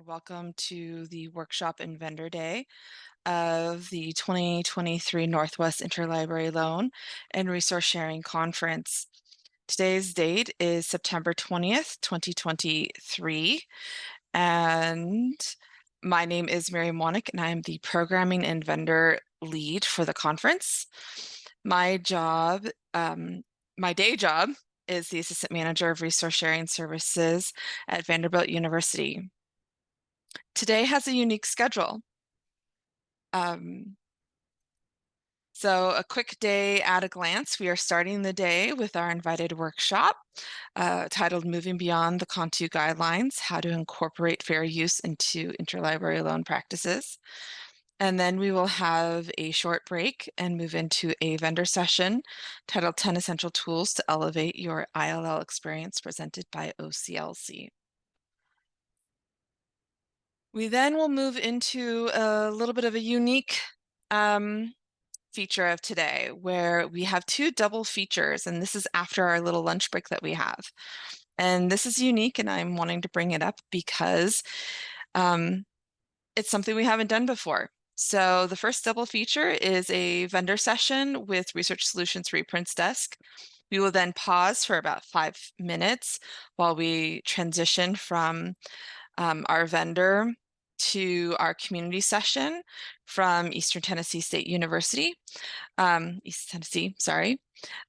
Welcome to the workshop and vendor day of the 2023 Northwest Interlibrary Loan and Resource Sharing Conference. Today's date is September 20th, 2023, and my name is Miriam Wnuk, and I am the Programming and Vendor Lead for the conference. My day job is the Assistant Manager of Resource Sharing Services at Vanderbilt University. Today has a unique schedule. So a quick day at a glance. We are starting the day with our invited workshop titled Moving Beyond the CONTU Guidelines, How to Incorporate Fair Use into Interlibrary Loan Practices. And then we will have a short break and move into a vendor session titled 10 Essential Tools to Elevate Your ILL Experience, presented by OCLC. We then will move into a little bit of a unique feature of today, where we have two double features, and this is after our little lunch break that we have. And this is unique, and I'm wanting to bring it up because it's something we haven't done before. So the first double feature is a vendor session with Research Solutions Reprints Desk. We will then pause for about 5 minutes while we transition from our vendor to our community session from Eastern Tennessee State University, East Tennessee, sorry,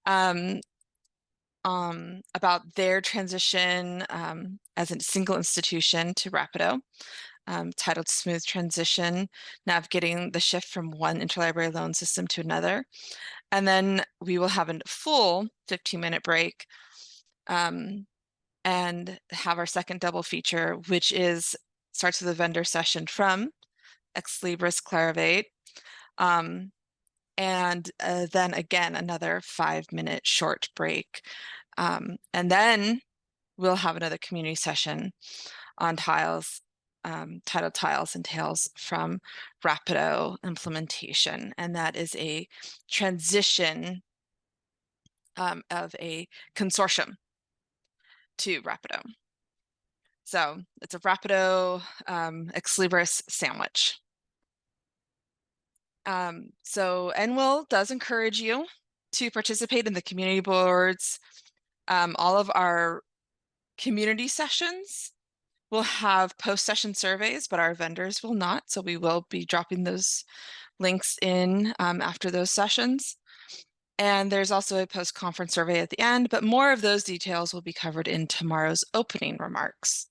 about their transition as a single institution to Rapido, titled Smooth Transition, Navigating the Shift from One Interlibrary Loan System to Another. And then we will have a full 15-minute break and have our second double feature, which starts with a vendor session from Ex Libris Clarivate, and then again another 5-minute short break, and then we'll have another community session on tiles, titled Tiles and Tales from Rapido Implementation, and that is a transition of a consortium to Rapido. So it's a Rapido Ex Libris sandwich. So NWILL does encourage you to participate in the community boards. All of our community sessions will have post-session surveys, but our vendors will not. So we will be dropping those links in after those sessions. And there's also a post-conference survey at the end, but more of those details will be covered in tomorrow's opening remarks.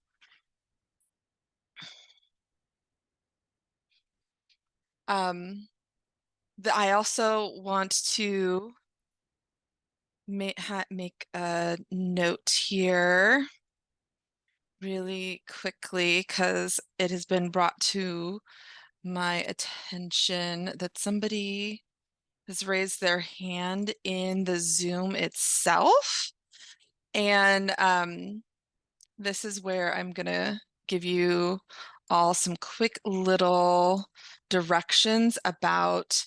I also want to make a note here really quickly, because it has been brought to my attention that somebody has raised their hand in the Zoom itself. And this is where I'm gonna give you all some quick little directions about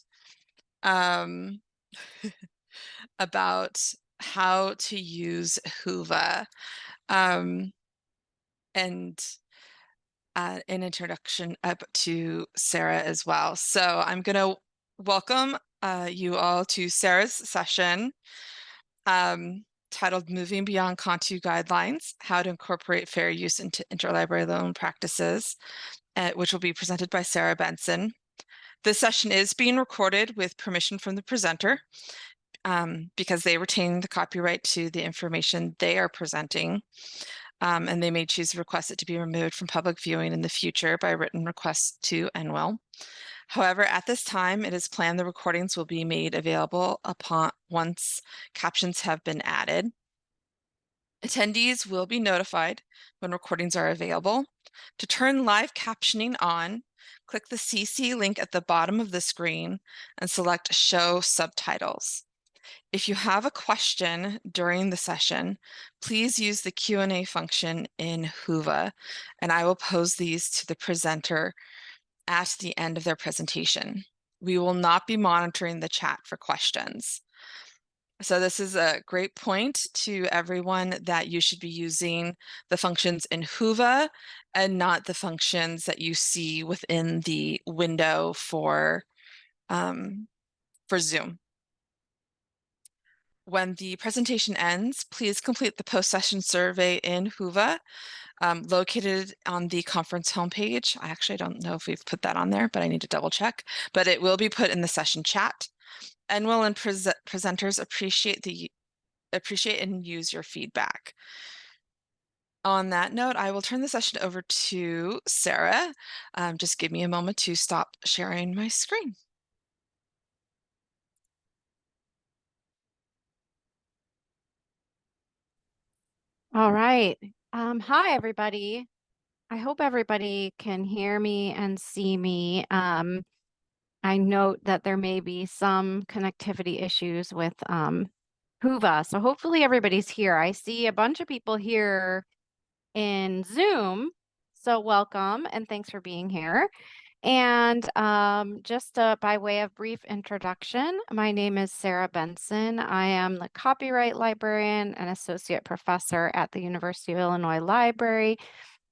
about how to use Whova, and an introduction up to Sarah as well. So I'm going to welcome you all to Sarah's session titled Moving Beyond CONTU Guidelines, How to Incorporate Fair Use into Interlibrary Loan Practices, which will be presented by Sarah Benson. This session is being recorded with permission from the presenter, because they retain the copyright to the information they are presenting, and they may choose to request it to be removed from public viewing in the future by written request to NWILL. However, at this time, it is planned the recordings will be made available once captions have been added. Attendees will be notified when recordings are available. To turn live captioning on, click the CC link at the bottom of the screen and select Show Subtitles. If you have a question during the session, please use the Q&A function in Whova, and I will pose these to the presenter at the end of their presentation. We will not be monitoring the chat for questions. So this is a great point to everyone that you should be using the functions in Whova and not the functions that you see within the window for Zoom. When the presentation ends, please complete the post-session survey in Whova, located on the conference homepage. I actually don't know if we've put that on there, but I need to double check. But it will be put in the session chat. NWILL and presenters appreciate and use your feedback. On that note, I will turn the session over to Sarah. Just give me a moment to stop sharing my screen. All right. Hi, everybody. I hope everybody can hear me and see me. I note that there may be some connectivity issues with Whova, so hopefully everybody's here. I see a bunch of people here in Zoom, so welcome and thanks for being here. And just by way of brief introduction, my name is Sarah Benson. I am the copyright librarian and associate professor at the University of Illinois Library.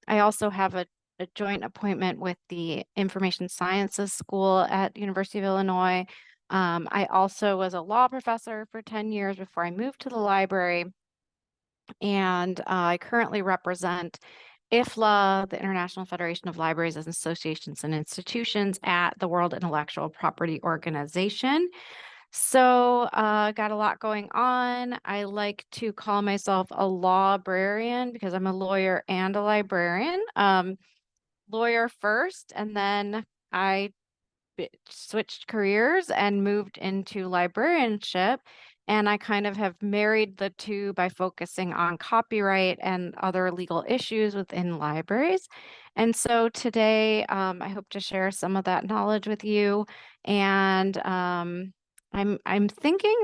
I also have a joint appointment with the Information Sciences School at University of Illinois. I also was a law professor for 10 years before I moved to the library. And I currently represent IFLA, the International Federation of Libraries and Associations and Institutions at the World Intellectual Property Organization. So got a lot going on. I like to call myself a lawbrarian because I'm a lawyer and a librarian. Lawyer first, and then I switched careers and moved into librarianship. And I kind of have married the two by focusing on copyright and other legal issues within libraries. And so today, I hope to share some of that knowledge with you. And I'm thinking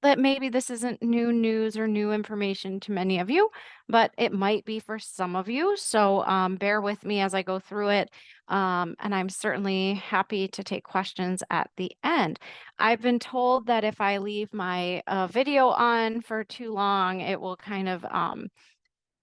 that maybe this isn't new news or new information to many of you, but it might be for some of you. So bear with me as I go through it. And I'm certainly happy to take questions at the end. I've been told that if I leave my video on for too long, it will kind of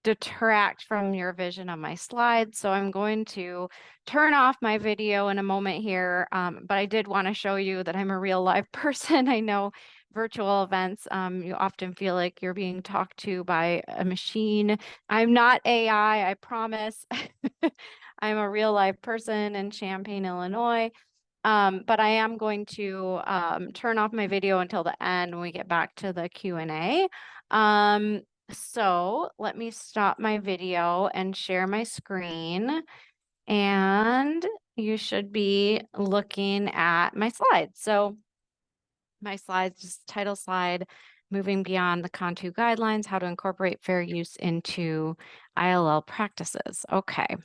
detract from your vision of my slides. So I'm going to turn off my video in a moment here. But I did want to show you that I'm a real live person. I know virtual events, you often feel like you're being talked to by a machine. I'm not AI, I promise. I'm a real live person in Champaign, Illinois. But I am going to turn off my video until the end when we get back to the Q&A. So let me stop my video and share my screen. And you should be looking at my slides. So my slides, just title slide, moving beyond the CONTU guidelines, how to incorporate fair use into ILL practices. Okay.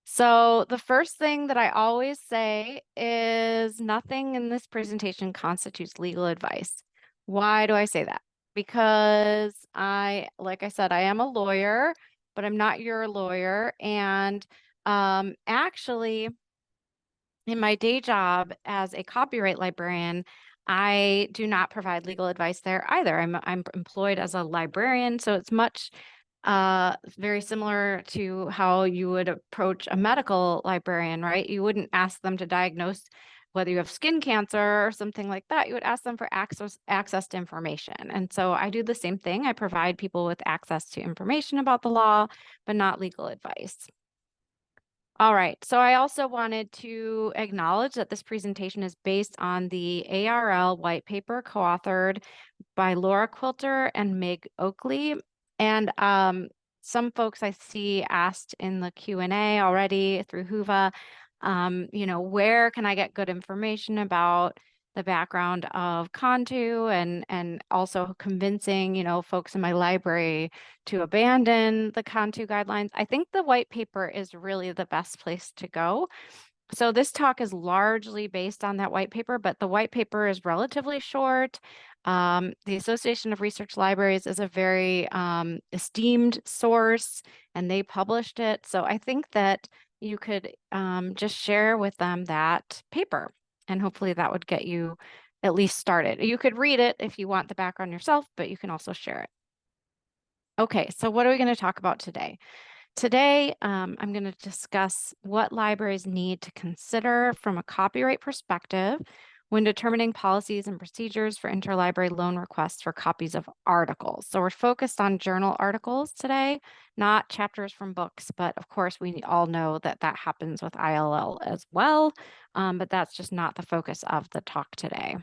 So the first thing that I always say is nothing in this presentation constitutes legal advice. Why do I say that? Because like I said, I am a lawyer, but I'm not your lawyer. And actually, in my day job as a copyright librarian, I do not provide legal advice there either. I'm employed as a librarian, so it's much very similar to how you would approach a medical librarian, right? You wouldn't ask them to diagnose whether you have skin cancer or something like that. You would ask them for access to information. And so I do the same thing. I provide people with access to information about the law, but not legal advice. All right, so I also wanted to acknowledge that this presentation is based on the ARL white paper co-authored by Laura Quilter and Meg Oakley. And some folks I see asked in the Q&A already through Whova, where can I get good information about the background of CONTU and also convincing, folks in my library to abandon the CONTU guidelines. I think the white paper is really the best place to go. So this talk is largely based on that white paper, but the white paper is relatively short. The Association of Research Libraries is a very esteemed source, and they published it. So I think that you could just share with them that paper, and hopefully that would get you at least start it. You could read it if you want the background yourself, but you can also share it. Okay, so what are we going to talk about today? Today, I'm going to discuss what libraries need to consider from a copyright perspective when determining policies and procedures for interlibrary loan requests for copies of articles. So we're focused on journal articles today, not chapters from books, but of course we all know that that happens with ILL as well, but that's just not the focus of the talk today.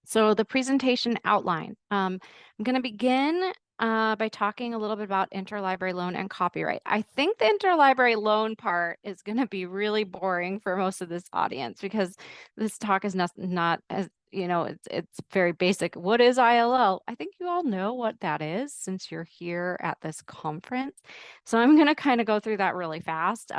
So the presentation outline. I'm going to begin by talking a little bit about interlibrary loan and copyright. I think the interlibrary loan part is going to be really boring for most of this audience because this talk is not as, you know, it's very basic. What is ILL? I think you all know what that is since you're here at this conference. So I'm going to kind of go through that really fast.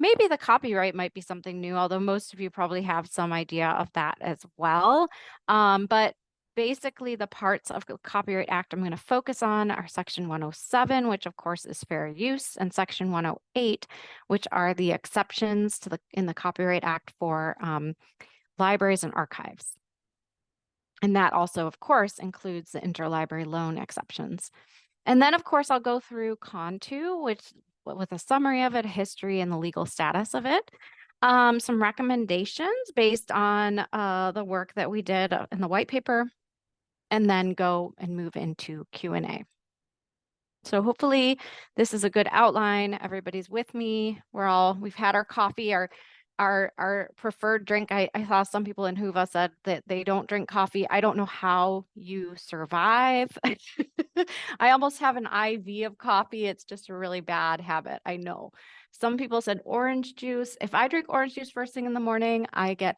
Maybe the copyright might be something new, although most of you probably have some idea of that as well. But basically the parts of the Copyright Act I'm going to focus on are Section 107, which of course is fair use, and Section 108, which are the exceptions to in the Copyright Act for libraries and archives. And that also, of course, includes the interlibrary loan exceptions. And then, of course, I'll go through CONTU, which with a summary of it, history and the legal status of it, some recommendations based on the work that we did in the white paper, and then go and move into Q&A. So hopefully this is a good outline. Everybody's with me. We've had our coffee, our preferred drink. I saw some people in Hoover said that they don't drink coffee. I don't know how you survive. I almost have an IV of coffee. It's just a really bad habit. I know. Some people said orange juice. If I drink orange juice first thing in the morning, I get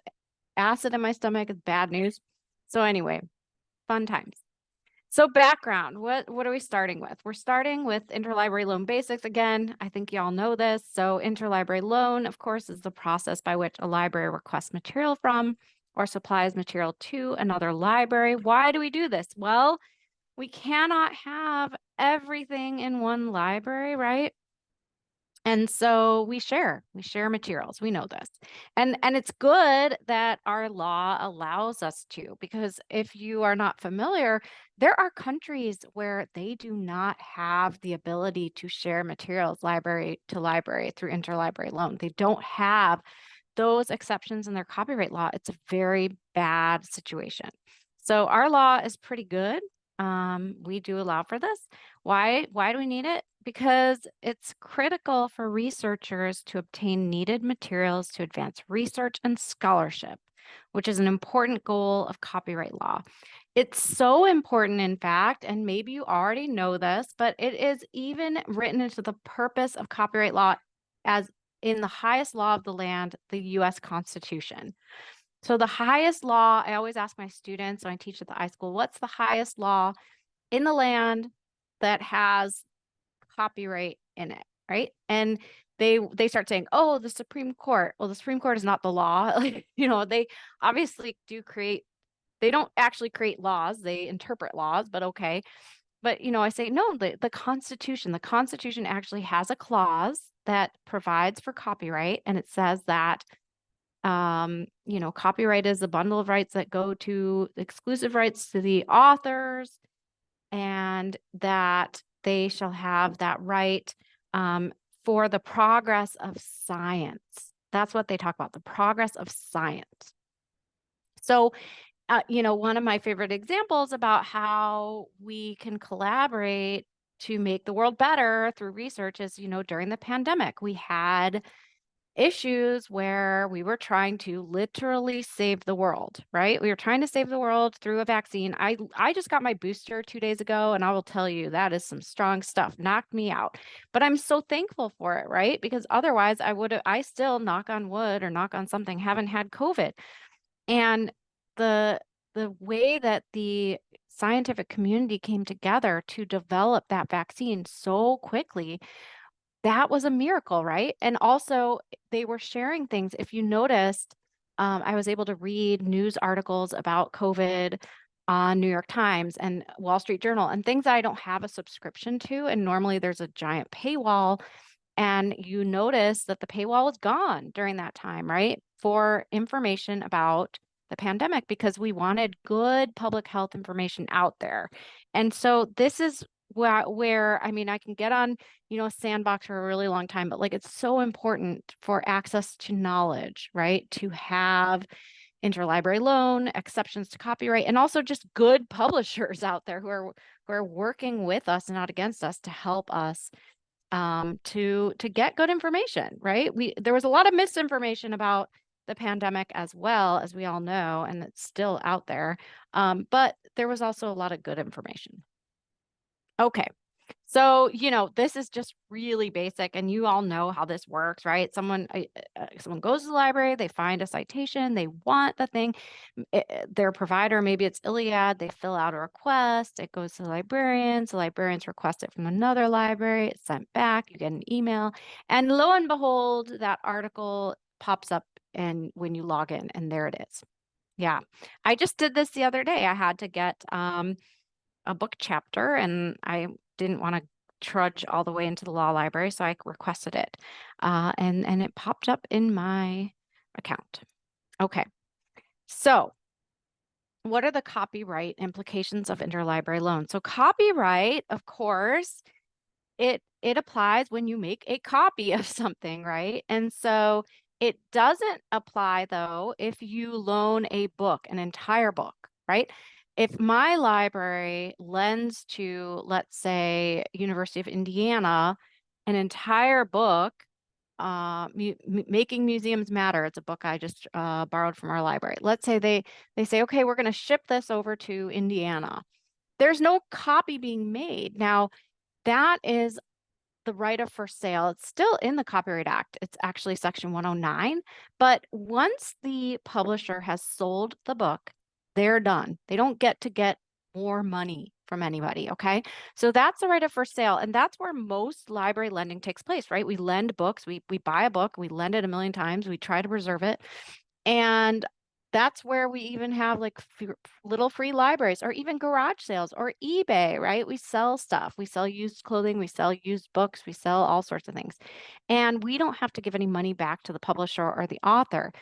acid in my stomach. It's bad news. So anyway, fun times. So background, what are we starting with? We're starting with interlibrary loan basics. Again, I think you all know this. So interlibrary loan, of course, is the process by which a library requests material from or supplies material to another library. Why do we do this? Well, we cannot have everything in one library, right? And so we share materials. We know this. And it's good that our law allows us to, because if you are not familiar, there are countries where they do not have the ability to share materials library to library through interlibrary loan. They don't have those exceptions in their copyright law. It's a very bad situation. So our law is pretty good. We do allow for this. Why do we need it? Because it's critical for researchers to obtain needed materials to advance research and scholarship, which is an important goal of copyright law. It's so important, in fact, and maybe you already know this, but it is even written into the purpose of copyright law as in the highest law of the land, the U.S. Constitution. So the highest law, I always ask my students when I teach at the iSchool, what's the highest law in the land that has copyright in it, right? And they start saying, oh, the Supreme Court. Well, the Supreme Court is not the law. They obviously they don't actually create laws, they interpret laws, but okay. But, I say, no, the Constitution actually has a clause that provides for copyright, and it says that copyright is a bundle of rights that go to exclusive rights to the authors, and that they shall have that right for the progress of science. That's what they talk about, the progress of science. So, one of my favorite examples about how we can collaborate to make the world better through research is, during the pandemic, we had issues where we were trying to literally save the world, right? We were trying to save the world through a vaccine. I just got my booster 2 days ago, and I will tell you that is some strong stuff, knocked me out. But I'm so thankful for it, right? Because otherwise I still, knock on wood or knock on something, haven't had COVID. And the way that the scientific community came together to develop that vaccine so quickly, that was a miracle, right? And also they were sharing things. If you noticed, I was able to read news articles about COVID on New York Times and Wall Street Journal and things that I don't have a subscription to. And normally there's a giant paywall. And you notice that the paywall was gone during that time, right? For information about the pandemic because we wanted good public health information out there. And so this is where I mean, I can get on, you know, a sandbox for a really long time, but like it's so important for access to knowledge, right? To have interlibrary loan, exceptions to copyright, and also just good publishers out there who are working with us and not against us to help us to get good information, right? There was a lot of misinformation about the pandemic as well, as we all know, and it's still out there. But there was also a lot of good information. Okay. So, you know, this is just really basic and you all know how this works, right? Someone goes to the library, they find a citation, they want the thing, their provider, maybe it's Iliad, they fill out a request, it goes to the librarians request it from another library, it's sent back, you get an email, and lo and behold, that article pops up and when you log in and there it is. Yeah. I just did this the other day. I had to get a book chapter and I didn't want to trudge all the way into the law library, so I requested it, and it popped up in my account. Okay, so what are the copyright implications of interlibrary loan? So copyright, of course, it applies when you make a copy of something, right? And so it doesn't apply though if you loan a book, an entire book, right? If my library lends to, let's say, University of Indiana, an entire book, Making Museums Matter, it's a book I just borrowed from our library. Let's say they say, okay, we're going to ship this over to Indiana. There's no copy being made. Now, that is the right of first sale. It's still in the Copyright Act. It's actually Section 109. But once the publisher has sold the book, they're done. They don't get to get more money from anybody, okay? So that's the right of first sale. And that's where most library lending takes place, right? We lend books, we buy a book, we lend it a million times, we try to preserve it. And that's where we even have like little free libraries or even garage sales or eBay, right? We sell stuff. We sell used clothing, we sell used books, we sell all sorts of things. And we don't have to give any money back to the publisher or the author.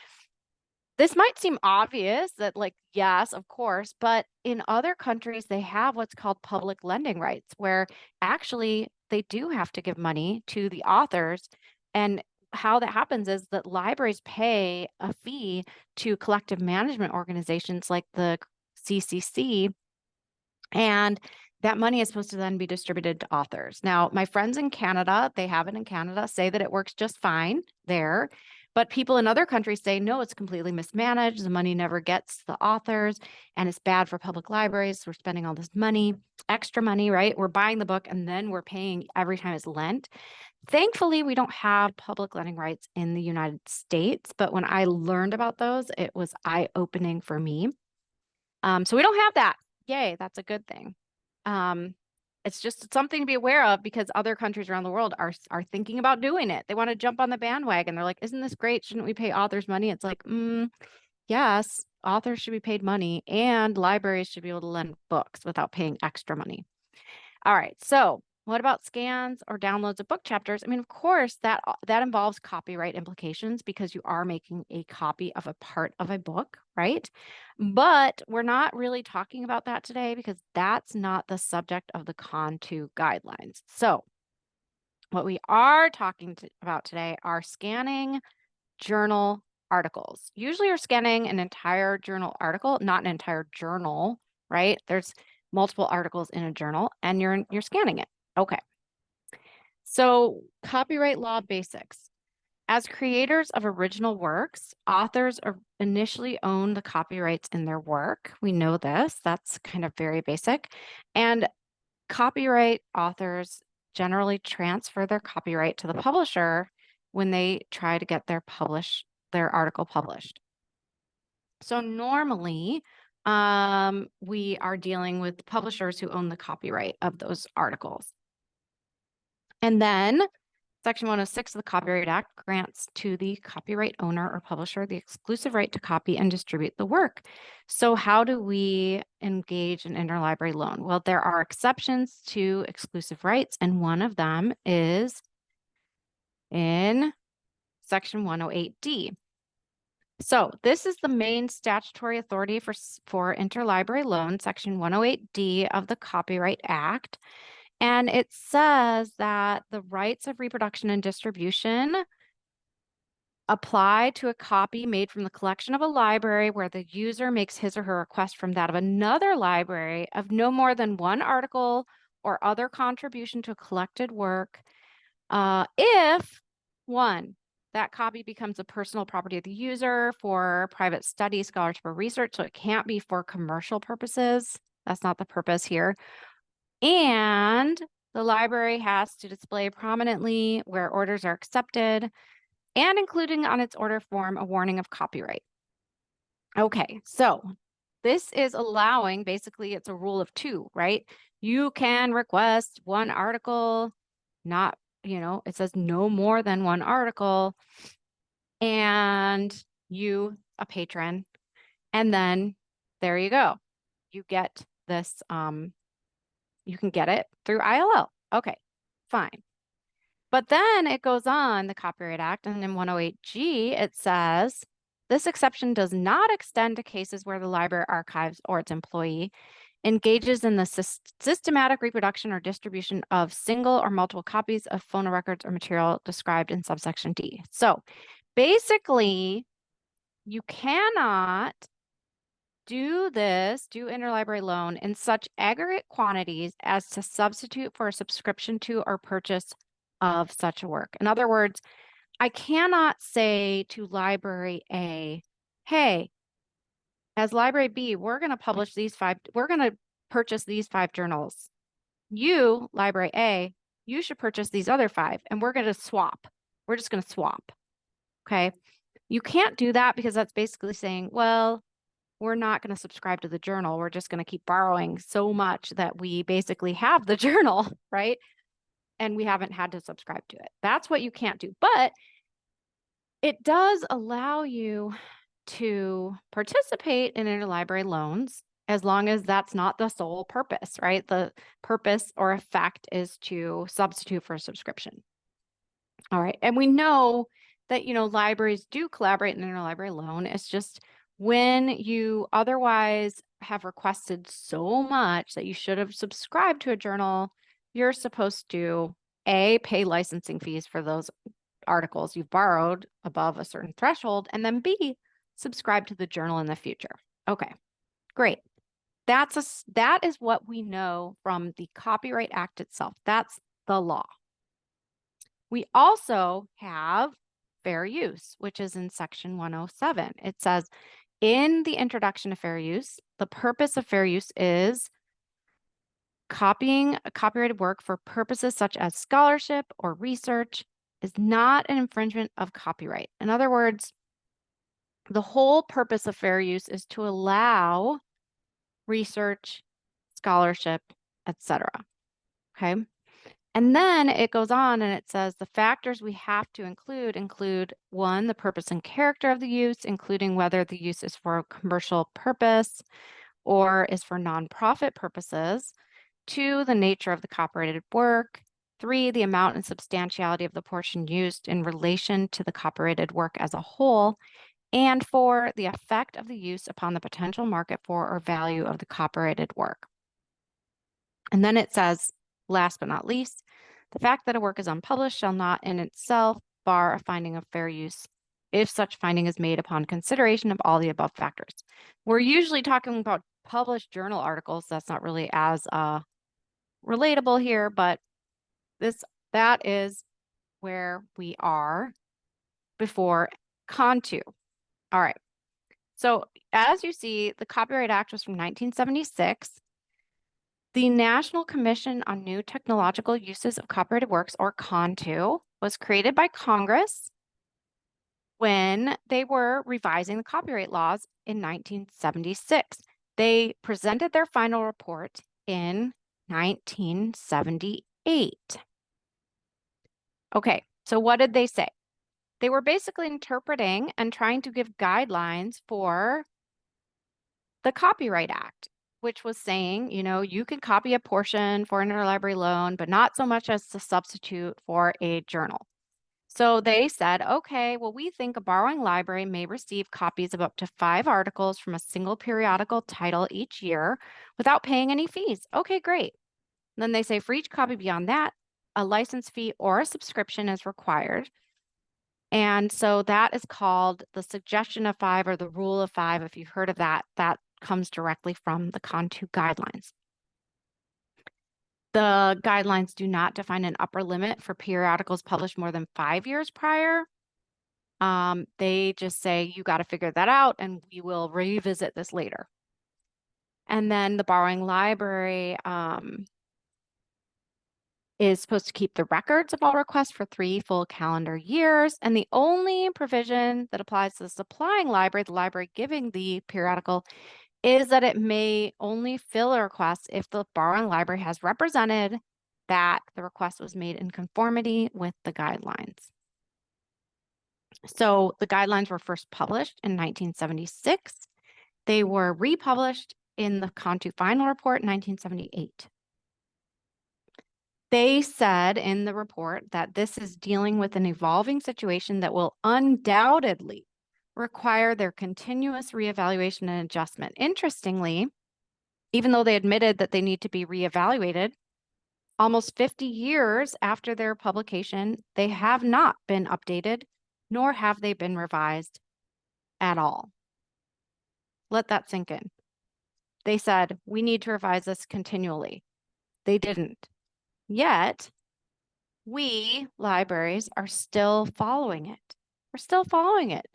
This might seem obvious that like, yes, of course, but in other countries, they have what's called public lending rights, where actually they do have to give money to the authors. And how that happens is that libraries pay a fee to collective management organizations like the CCC, and that money is supposed to then be distributed to authors. Now, my friends in Canada, they have it in Canada, say that it works just fine there. But people in other countries say, no, it's completely mismanaged. The money never gets to the authors and it's bad for public libraries. We're spending all this money, extra money, right? We're buying the book and then we're paying every time it's lent. Thankfully, we don't have public lending rights in the United States, but when I learned about those, it was eye-opening for me. So we don't have that. Yay, that's a good thing. It's just something to be aware of because other countries around the world are thinking about doing it. They want to jump on the bandwagon. They're like, isn't this great? Shouldn't we pay authors money? It's like, yes, authors should be paid money and libraries should be able to lend books without paying extra money. All right, so what about scans or downloads of book chapters? I mean, of course, that involves copyright implications because you are making a copy of a part of a book, right? But we're not really talking about that today because that's not the subject of the CONTU guidelines. So what we are talking about today are scanning journal articles. Usually you're scanning an entire journal article, not an entire journal, right? There's multiple articles in a journal and you're scanning it. Okay. So copyright law basics. As creators of original works, authors initially own the copyrights in their work. We know this. That's kind of very basic. And copyright authors generally transfer their copyright to the publisher when they try to get their article published. So normally, we are dealing with publishers who own the copyright of those articles. And then Section 106 of the Copyright Act grants to the copyright owner or publisher the exclusive right to copy and distribute the work. So how do we engage in interlibrary loan? Well, there are exceptions to exclusive rights, and one of them is in Section 108D. So this is the main statutory authority for interlibrary loan, Section 108D of the Copyright Act. And it says that the rights of reproduction and distribution apply to a copy made from the collection of a library where the user makes his or her request from that of another library of no more than one article or other contribution to a collected work, if one, that copy becomes a personal property of the user for private study, scholarship, or research, so it can't be for commercial purposes. That's not the purpose here. And the library has to display prominently where orders are accepted and including on its order form a warning of copyright. Okay, so this is allowing, basically it's a rule of two, right? You can request one article, not, it says no more than one article, and you, a patron, and then there you go. You get this, you can get it through ILL. Okay, fine. But then it goes on, the Copyright Act, and in 108G, it says, this exception does not extend to cases where the library archives or its employee engages in the systematic reproduction or distribution of single or multiple copies of phonorecords or material described in subsection D. So basically, you cannot do interlibrary loan in such aggregate quantities as to substitute for a subscription to or purchase of such a work. In other words, I cannot say to library A, hey, as library B, we're going to publish we're going to purchase these 5 journals. You, library A, you should purchase these other 5, and we're going to swap. We're just going to swap. Okay. You can't do that because that's basically saying, well, we're not going to subscribe to the journal. We're just going to keep borrowing so much that we basically have the journal, right? And we haven't had to subscribe to it. That's what you can't do. But it does allow you to participate in interlibrary loans as long as that's not the sole purpose, right? The purpose or effect is to substitute for a subscription. All right. And we know that, libraries do collaborate in interlibrary loan. It's just when you otherwise have requested so much that you should have subscribed to a journal, you're supposed to A, pay licensing fees for those articles you've borrowed above a certain threshold, and then B, subscribe to the journal in the future. Okay, great. That is what we know from the Copyright Act itself. That's the law. We also have fair use, which is in section 107. It says, in the introduction to fair use, the purpose of fair use is copying a copyrighted work for purposes such as scholarship or research is not an infringement of copyright. In other words, the whole purpose of fair use is to allow research, scholarship, etc. Okay. And then it goes on and it says the factors we have to include 1, the purpose and character of the use, including whether the use is for a commercial purpose or is for nonprofit purposes. 2, the nature of the copyrighted work. 3, the amount and substantiality of the portion used in relation to the copyrighted work as a whole. And 4, the effect of the use upon the potential market for or value of the copyrighted work. And then it says, last but not least, the fact that a work is unpublished shall not in itself bar a finding of fair use if such finding is made upon consideration of all the above factors. We're usually talking about published journal articles. That's not really as relatable here, but that is where we are before CONTU. All right. So as you see, the Copyright Act was from 1976. The National Commission on New Technological Uses of Copyrighted Works, or CONTU, was created by Congress when they were revising the copyright laws in 1976. They presented their final report in 1978. Okay, so what did they say? They were basically interpreting and trying to give guidelines for the Copyright Act, which was saying, you can copy a portion for an interlibrary loan, but not so much as to substitute for a journal. So they said, okay, well, we think a borrowing library may receive copies of up to 5 articles from a single periodical title each year without paying any fees. Okay, great. And then they say for each copy beyond that, a license fee or a subscription is required. And so that is called the suggestion of 5 or the rule of 5. If you've heard of that, that comes directly from the CONTU guidelines. The guidelines do not define an upper limit for periodicals published more than 5 years prior. They just say, you got to figure that out and we will revisit this later. And then the borrowing library is supposed to keep the records of all requests for 3 full calendar years. And the only provision that applies to the supplying library, the library giving the periodical, is that it may only fill a request if the borrowing library has represented that the request was made in conformity with the guidelines. So the guidelines were first published in 1976. They were republished in the CONTU Final Report in 1978. They said in the report that this is dealing with an evolving situation that will undoubtedly require their continuous reevaluation and adjustment. Interestingly, even though they admitted that they need to be reevaluated, almost 50 years after their publication, they have not been updated, nor have they been revised at all. Let that sink in. They said, we need to revise this continually. They didn't. Yet, we, libraries, are still following it. We're still following it.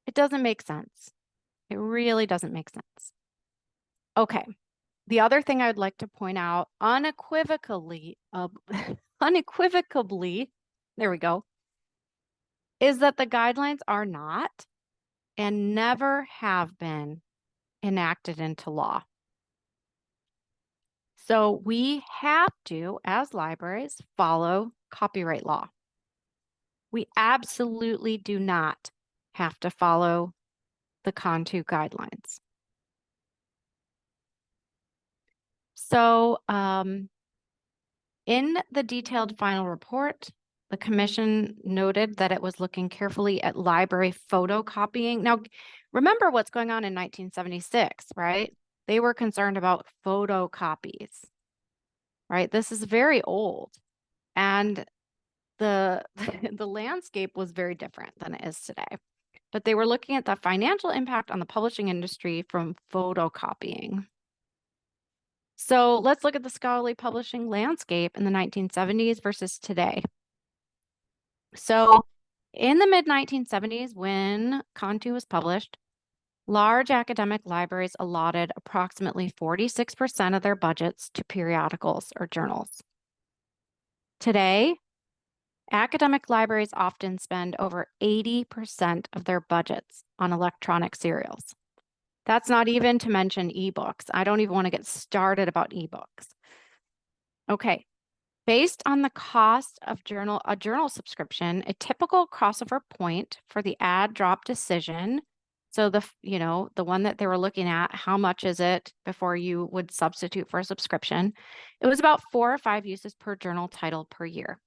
It doesn't make sense. It really doesn't make sense. Okay. The other thing I would like to point out unequivocally, there we go, is that the guidelines are not and never have been enacted into law. So we have to, as libraries, follow copyright law. We absolutely do not have to follow the CONTU guidelines. So in the detailed final report, the commission noted that it was looking carefully at library photocopying. Now, remember what's going on in 1976, right? They were concerned about photocopies, right? This is very old. And the landscape was very different than it is today. But they were looking at the financial impact on the publishing industry from photocopying. So let's look at the scholarly publishing landscape in the 1970s versus today. So in the mid-1970s, when CONTU was published, large academic libraries allotted approximately 46% of their budgets to periodicals or journals. Today, academic libraries often spend over 80% of their budgets on electronic serials. That's not even to mention ebooks. I don't even want to get started about ebooks. Okay, based on the cost of a journal subscription, a typical crossover point for the add drop decision, so the one that they were looking at, how much is it before you would substitute for a subscription, it was about 4 or 5 uses per journal title per year.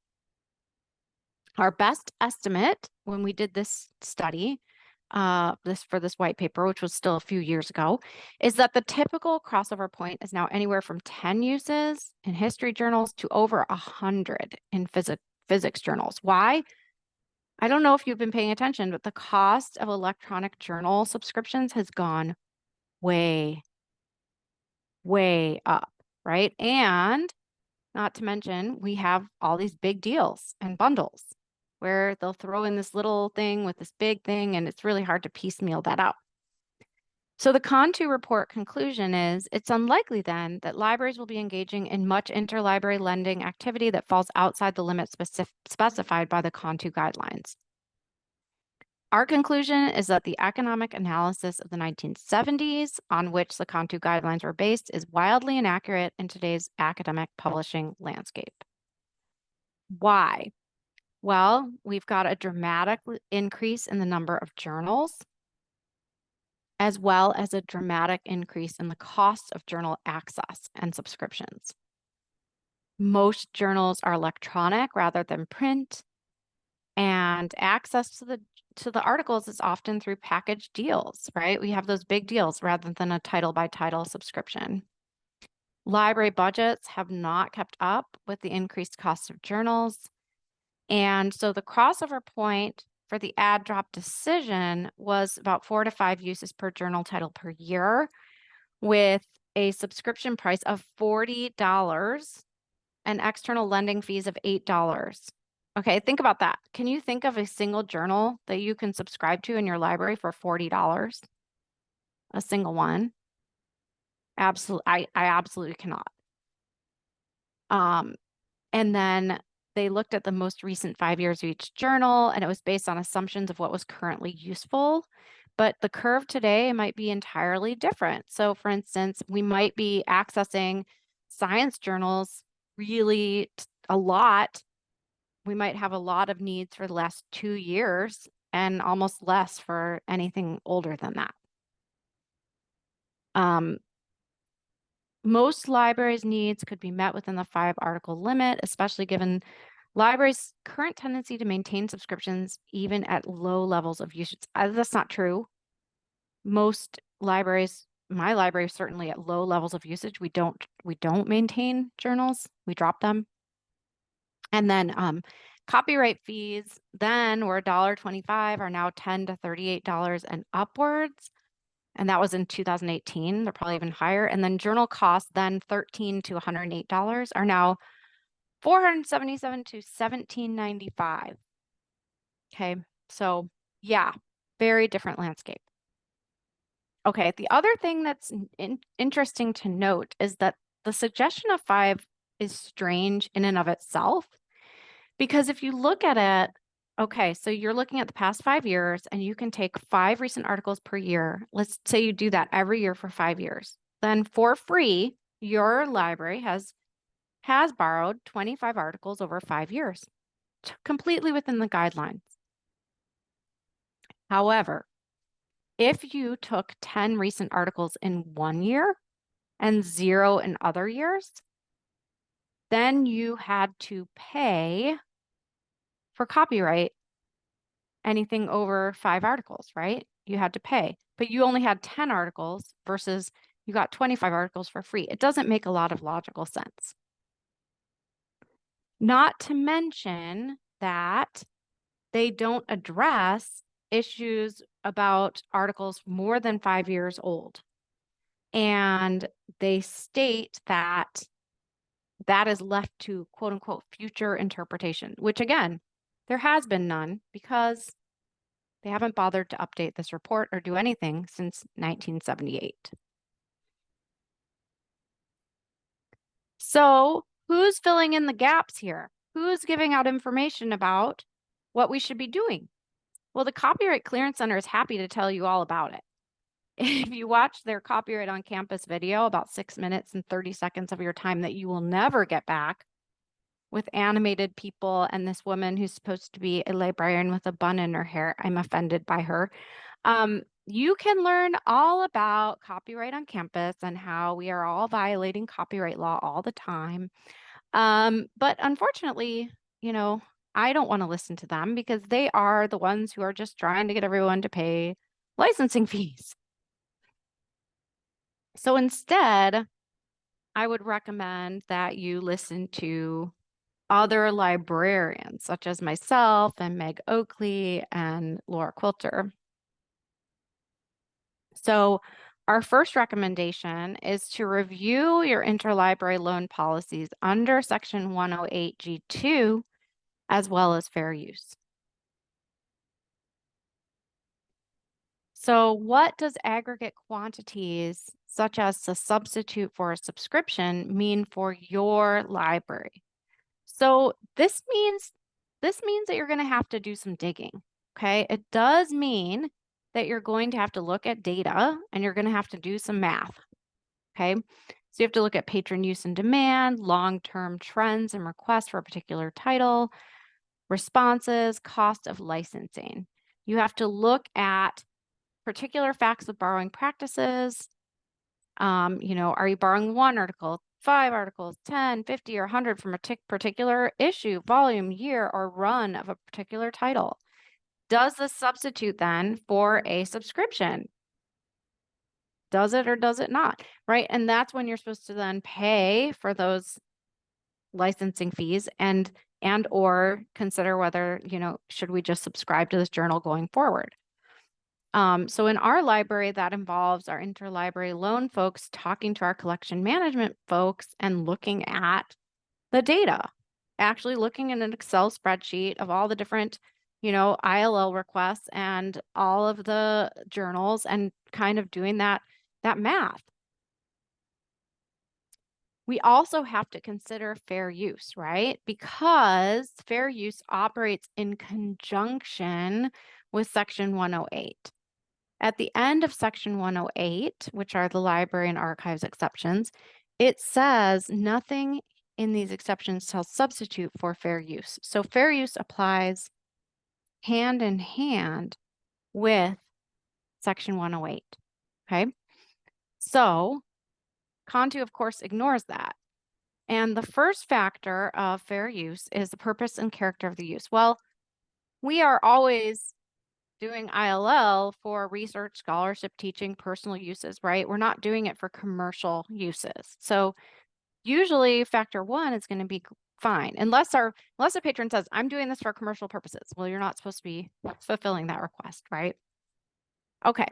Our best estimate when we did this study, for this white paper, which was still a few years ago, is that the typical crossover point is now anywhere from 10 uses in history journals to over 100 in physics journals. Why? I don't know if you've been paying attention, but the cost of electronic journal subscriptions has gone way, way up, right? And not to mention, we have all these big deals and bundles where they'll throw in this little thing with this big thing, and it's really hard to piecemeal that out. So the CONTU report conclusion is it's unlikely then that libraries will be engaging in much interlibrary lending activity that falls outside the limits specified by the CONTU guidelines. Our conclusion is that the economic analysis of the 1970s on which the CONTU guidelines were based is wildly inaccurate in today's academic publishing landscape. Why? Well, we've got a dramatic increase in the number of journals, as well as a dramatic increase in the cost of journal access and subscriptions. Most journals are electronic rather than print. And access to the articles is often through package deals, right? We have those big deals rather than a title by title subscription. Library budgets have not kept up with the increased cost of journals. And so the crossover point for the add drop decision was about 4 to 5 uses per journal title per year, with a subscription price of $40 and external lending fees of $8. Okay, think about that. Can you think of a single journal that you can subscribe to in your library for $40? A single one? Absolutely, I absolutely cannot. And then they looked at the most recent 5 years of each journal, and it was based on assumptions of what was currently useful. But the curve today might be entirely different. So for instance, we might be accessing science journals really a lot. We might have a lot of needs for the last 2 years and almost less for anything older than that. Most libraries' needs could be met within the 5-article limit, especially given libraries' current tendency to maintain subscriptions even at low levels of usage. That's not true. Most libraries, my library, certainly at low levels of usage, we don't maintain journals. We drop them. And then copyright fees then were $1.25, are now $10 to $38 and upwards. And that was in 2018. They're probably even higher. And then journal costs, then $13 to $108, are now $477 to $17.95. Okay, so yeah, very different landscape. Okay, the other thing that's interesting to note is that the suggestion of 5 is strange in and of itself, because if you look at it, okay, so you're looking at the past 5 years and you can take 5 recent articles per year. Let's say you do that every year for 5 years. Then for free, your library has borrowed 25 articles over 5 years, completely within the guidelines. However, if you took 10 recent articles in 1 year and 0 in other years, then you had to pay for copyright anything over 5 articles, right? You had to pay, but you only had 10 articles versus you got 25 articles for free. It doesn't make a lot of logical sense. Not to mention that they don't address issues about articles more than 5 years old. And they state that that is left to quote unquote future interpretation, which again, there has been none because they haven't bothered to update this report or do anything since 1978. So who's filling in the gaps here? Who's giving out information about what we should be doing? Well, the Copyright Clearance Center is happy to tell you all about it. If you watch their Copyright on Campus video, about 6 minutes and 30 seconds of your time that you will never get back, with animated people and this woman who's supposed to be a librarian with a bun in her hair, I'm offended by her. You can learn all about copyright on campus and how we are all violating copyright law all the time. But unfortunately, you know, I don't want to listen to them because they are the ones who are just trying to get everyone to pay licensing fees. So instead, I would recommend that you listen to other librarians, such as myself and Meg Oakley and Laura Quilter. So our first recommendation is to review your interlibrary loan policies under Section 108G2, as well as fair use. So what does aggregate quantities, such as to substitute for a subscription, mean for your library? So this means that you're going to have to do some digging, okay? It does mean that you're going to have to look at data and you're going to have to do some math, okay? So you have to look at patron use and demand, long-term trends and requests for a particular title, responses, cost of licensing. You have to look at particular facts of borrowing practices. You know, are you borrowing 1 article, 5 articles, 10, 50, or 100 from a particular issue, volume, year, or run of a particular title. Does this substitute then for a subscription? Does it or does it not, right? And that's when you're supposed to then pay for those licensing fees and or consider whether, should we just subscribe to this journal going forward? So in our library, that involves our interlibrary loan folks talking to our collection management folks and looking at the data, actually looking in an Excel spreadsheet of all the different, ILL requests and all of the journals and kind of doing that math. We also have to consider fair use, right? Because fair use operates in conjunction with Section 108. At the end of Section 108, which are the library and archives exceptions, it says nothing in these exceptions shall substitute for fair use. So fair use applies hand in hand with Section 108, okay? So CONTU, of course, ignores that. And the first factor of fair use is the purpose and character of the use. Well, we are always doing ILL for research, scholarship, teaching, personal uses, right? We're not doing it for commercial uses. So usually factor 1 is going to be fine, unless a patron says, I'm doing this for commercial purposes. Well, you're not supposed to be fulfilling that request, right? Okay.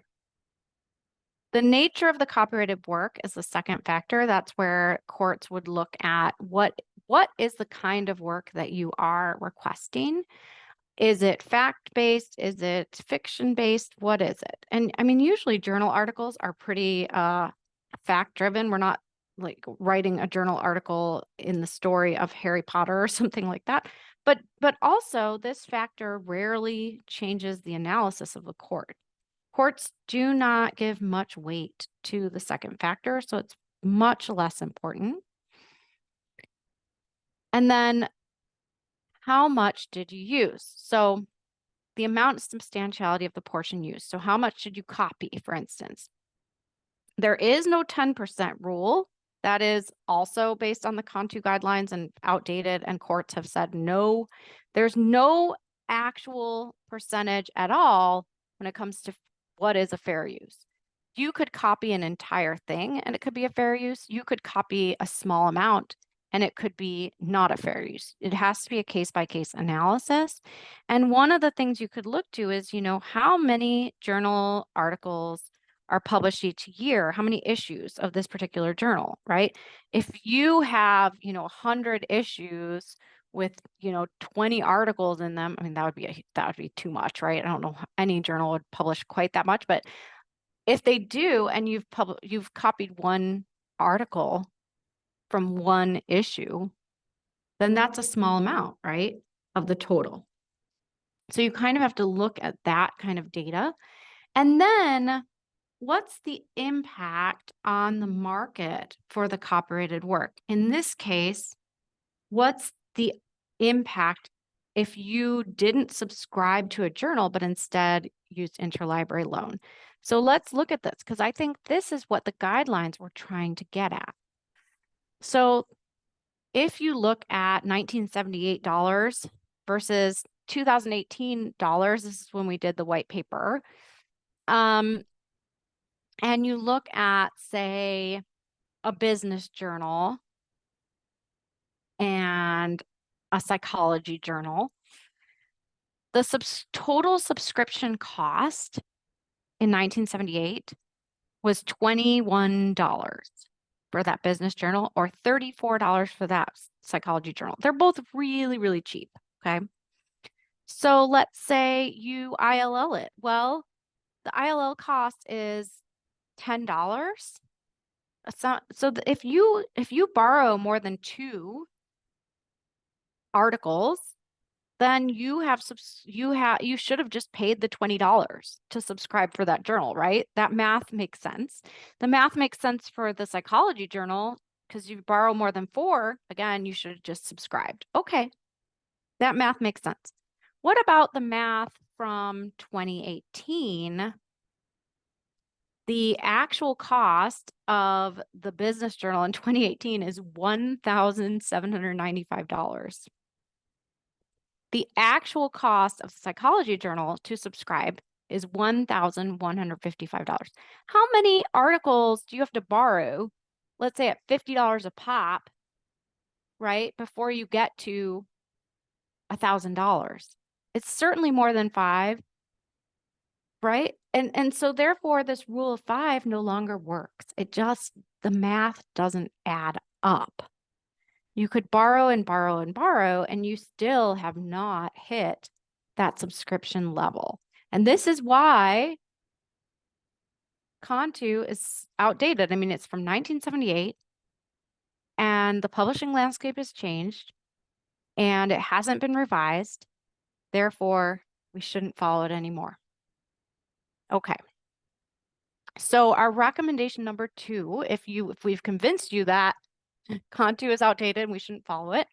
The nature of the copyrighted work is the second factor. That's where courts would look at what is the kind of work that you are requesting. Is it fact-based? Is it fiction-based? What is it? And I mean, usually journal articles are pretty fact-driven. We're not like writing a journal article in the story of Harry Potter or something like that. But also this factor rarely changes the analysis of the court. Courts do not give much weight to the second factor, so it's much less important. And then how much did you use? So the amount and substantiality of the portion used. So how much should you copy, for instance? There is no 10% rule. That is also based on the CONTU guidelines and outdated, and courts have said no, there's no actual percentage at all when it comes to what is a fair use. You could copy an entire thing and it could be a fair use. You could copy a small amount and it could be not a fair use. It has to be a case-by-case analysis. And one of the things you could look to is, how many journal articles are published each year, how many issues of this particular journal, right? If you have, 100 issues with, 20 articles in them, I mean, that would be too much, right? I don't know any journal would publish quite that much, but if they do, and you've copied one article from one issue, then that's a small amount, right, of the total. So you kind of have to look at that kind of data. And then what's the impact on the market for the copyrighted work? In this case, what's the impact if you didn't subscribe to a journal, but instead used interlibrary loan? So let's look at this, because I think this is what the guidelines were trying to get at. So if you look at $1978 versus $2018, this is when we did the white paper, and you look at, say, a business journal and a psychology journal, the total subscription cost in 1978 was $21 for that business journal, or $34 for that psychology journal. They're both really, really cheap, okay? So let's say you ILL it. Well, the ILL cost is $10. So if you borrow more than 2 articles, then you should have just paid the $20 to subscribe for that journal, right? That math makes sense. The math makes sense for the psychology journal, because you borrow more than 4, again, you should have just subscribed. Okay, that math makes sense. What about the math from 2018 The actual cost of the business journal in 2018 is $1,795. The actual cost of the psychology journal to subscribe is $1,155. How many articles do you have to borrow, let's say at $50 a pop, right, before you get to $1,000? It's certainly more than 5, right? And so therefore this rule of 5 no longer works. The math doesn't add up. You could borrow and borrow and borrow, and you still have not hit that subscription level. And this is why CONTU is outdated. I mean, it's from 1978, and the publishing landscape has changed, and it hasn't been revised. Therefore, we shouldn't follow it anymore. Okay. So our recommendation number 2, if we've convinced you that CONTU is outdated and we shouldn't follow it,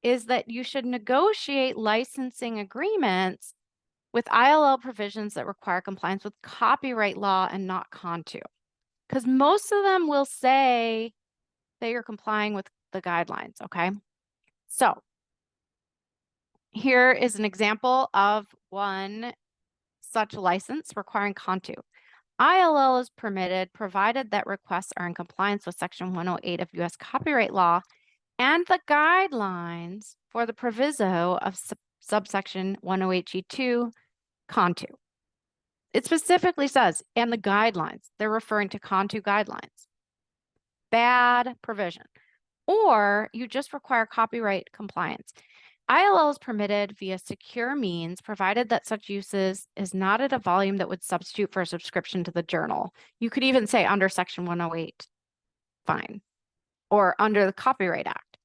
is that you should negotiate licensing agreements with ILL provisions that require compliance with copyright law and not CONTU. Because most of them will say that you're complying with the guidelines, okay? So here is an example of one such license requiring CONTU. ILL is permitted provided that requests are in compliance with Section 108 of U.S. copyright law and the guidelines for the proviso of subsection 108G2 CONTU. It specifically says, and the guidelines, they're referring to CONTU guidelines. Bad provision. Or you just require copyright compliance. ILL is permitted via secure means, provided that such uses is not at a volume that would substitute for a subscription to the journal. You could even say under Section 108, fine, or under the Copyright Act.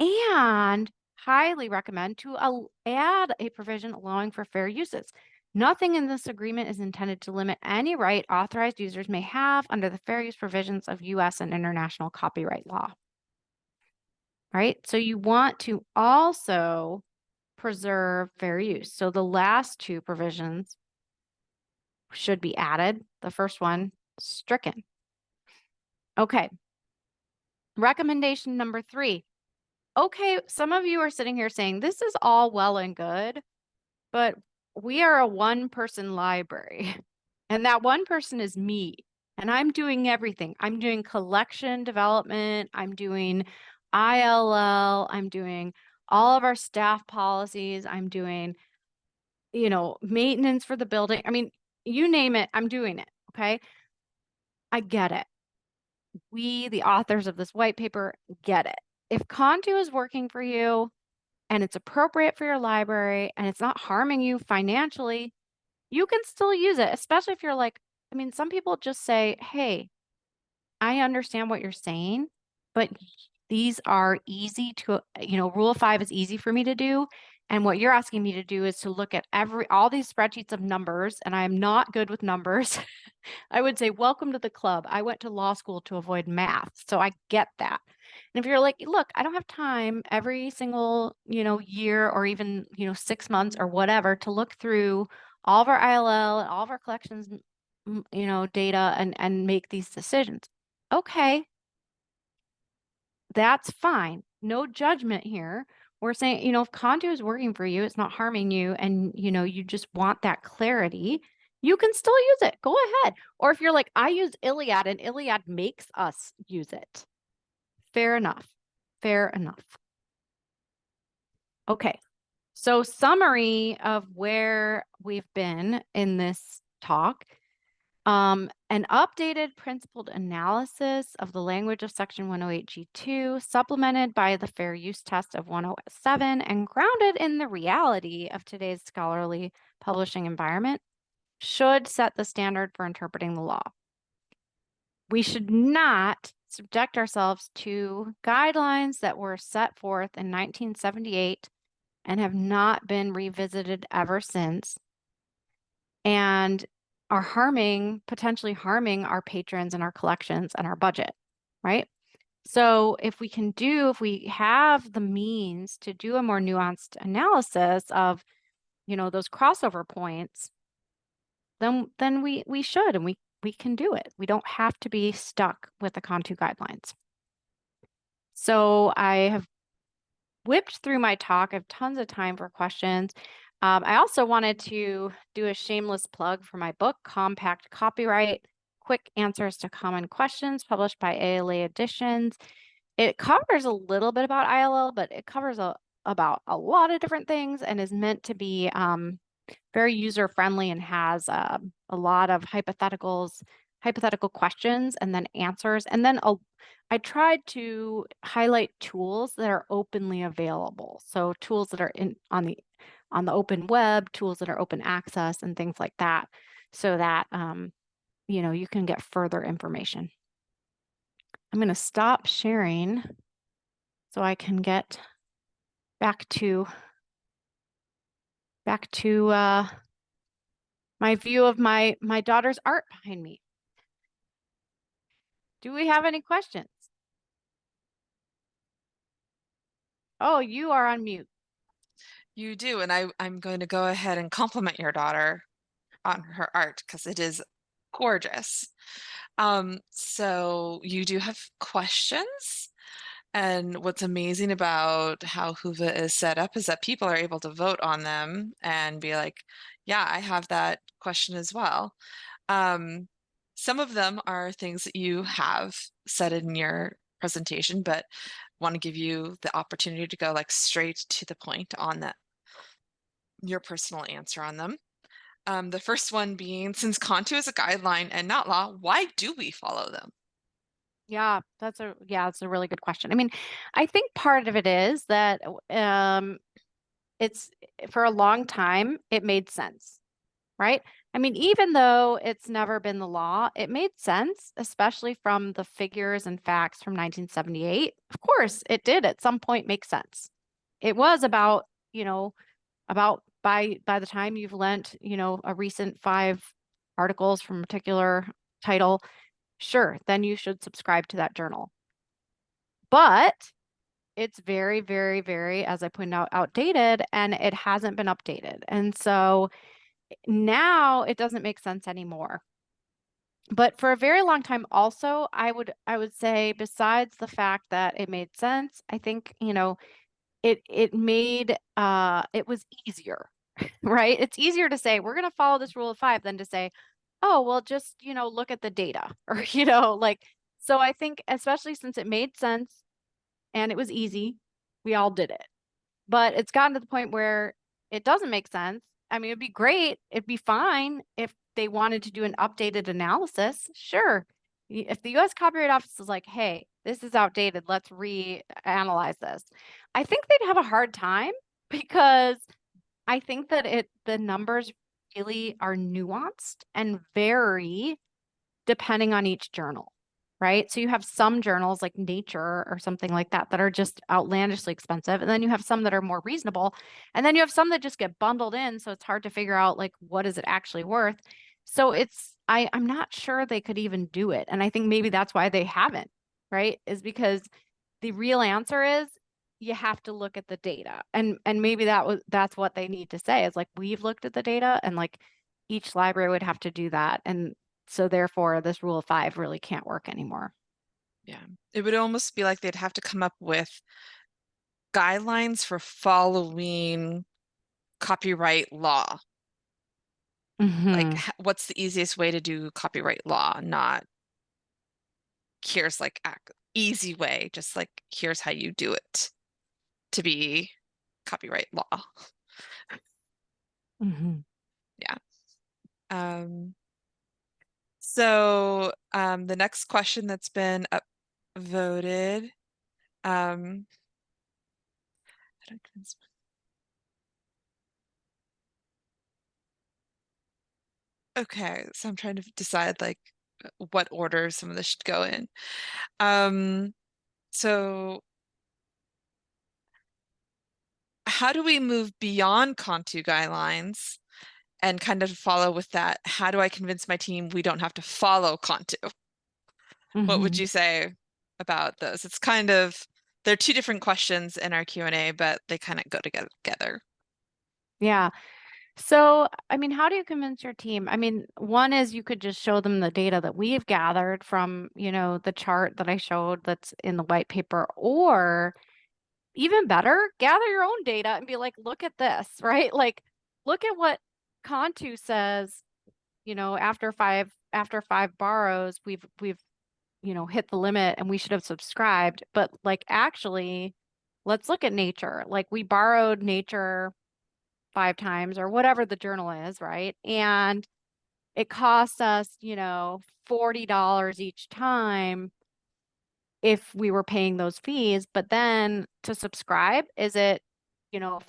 And highly recommend to add a provision allowing for fair uses. Nothing in this agreement is intended to limit any right authorized users may have under the fair use provisions of U.S. and international copyright law. Right? So you want to also preserve fair use. So the last 2 provisions should be added. The first one, stricken. Okay. Recommendation number 3. Okay, some of you are sitting here saying, this is all well and good, but we are a 1-person library. And that 1 person is me. And I'm doing everything. I'm doing collection development. I'm doing ILL. I'm doing all of our staff policies. I'm doing, maintenance for the building. I mean, you name it, I'm doing it. Okay. I get it. We, the authors of this white paper, get it. If CONTU is working for you and it's appropriate for your library and it's not harming you financially, you can still use it, especially if you're like, some people just say, hey, I understand what you're saying, but these are easy to, rule of 5 is easy for me to do. And what you're asking me to do is to look at all these spreadsheets of numbers, and I'm not good with numbers. I would say, welcome to the club. I went to law school to avoid math, so I get that. And if you're like, look, I don't have time every single, year or even, 6 months or whatever to look through all of our ILL and all of our collections, data and make these decisions. Okay, that's fine. No judgment here. We're saying, if CONTU is working for you, it's not harming you, and, you just want that clarity, you can still use it. Go ahead. Or if you're like, I use Iliad and Iliad makes us use it. Fair enough. Fair enough. Okay. So summary of where we've been in this talk. An updated principled analysis of the language of Section 108G2, supplemented by the fair use test of 107 and grounded in the reality of today's scholarly publishing environment, should set the standard for interpreting the law. We should not subject ourselves to guidelines that were set forth in 1978 and have not been revisited ever since, and are potentially harming our patrons and our collections and our budget, right? So if we have the means to do a more nuanced analysis of, those crossover points, then we should, and we can do it. We don't have to be stuck with the CONTU guidelines. So I have whipped through my talk. I have tons of time for questions. I also wanted to do a shameless plug for my book, Compact Copyright, Quick Answers to Common Questions, published by ALA Editions. It covers a little bit about ILL, but it covers about a lot of different things and is meant to be very user-friendly and has a lot of hypothetical questions and then answers. And then I tried to highlight tools that are openly available. So tools that are on the open web, tools that are open access and things like that, so that you can get further information. I'm going to stop sharing so I can get back to my view of my daughter's art behind me. Do we have any questions? Oh, you are on mute. You do, and I'm going to go ahead and compliment your daughter on her art because it is gorgeous. So you do have questions, and what's amazing about how Whova is set up is that people are able to vote on them and be like, yeah, I have that question as well. Some of them are things that you have said in your presentation, but want to give you the opportunity to go like straight to the point on that, your personal answer on them. The first one being, since CONTU is a guideline and not law, why do we follow them? Yeah, that's a really good question. I mean, I think part of it is that it's for a long time it made sense, right? I mean, even though it's never been the law, it made sense, especially from the figures and facts from 1978. Of course, it did at some point make sense. It was about, about by the time you've lent, a recent 5 articles from a particular title, sure, then you should subscribe to that journal. But it's very, very, very, as I pointed out, outdated, and it hasn't been updated. And so now it doesn't make sense anymore. But for a very long time also, I would say, besides the fact that it made sense, I think, it made it was easier, right? It's easier to say we're going to follow this rule of 5 than to say, oh, well, just, look at the data, or, like, so I think especially since it made sense and it was easy, we all did it. But it's gotten to the point where it doesn't make sense. I mean, it'd be great, it'd be fine if they wanted to do an updated analysis. Sure. If the US Copyright Office is like, hey, this is outdated, let's reanalyze this, I think they'd have a hard time, because I think that the numbers really are nuanced and vary depending on each journal, right? So you have some journals like Nature or something like that that are just outlandishly expensive, and then you have some that are more reasonable, and then you have some that just get bundled in, so it's hard to figure out like what is it actually worth. So I'm not sure they could even do it, and I think maybe that's why they haven't, right? Is because the real answer is you have to look at the data, and maybe that's what they need to say, is like, we've looked at the data, and like each library would have to do that, and so therefore this rule of 5 really can't work anymore. Yeah, it would almost be like they'd have to come up with guidelines for following copyright law. Like, what's the easiest way to do copyright law? Not here's like easy way, just like here's how you do it to be copyright law. Yeah. So the next question that's been voted, okay, so I'm trying to decide like what order some of this should go in. So how do we move beyond CONTU guidelines and kind of follow with that? How do I convince my team we don't have to follow CONTU? What would you say about those? It's kind of, they're 2 different questions in our Q&A, but they kind of go together. Yeah. So, I mean, how do you convince your team? I mean, one is you could just show them the data that we've gathered from, the chart that I showed that's in the white paper, or even better, gather your own data and be like, look at this, right? Like, look at what Contu says, after five borrows, we've hit the limit and we should have subscribed. But like actually, let's look at Nature. Like we borrowed Nature 5 times or whatever the journal is, right? And it costs us, $40 each time if we were paying those fees. But then to subscribe, is it,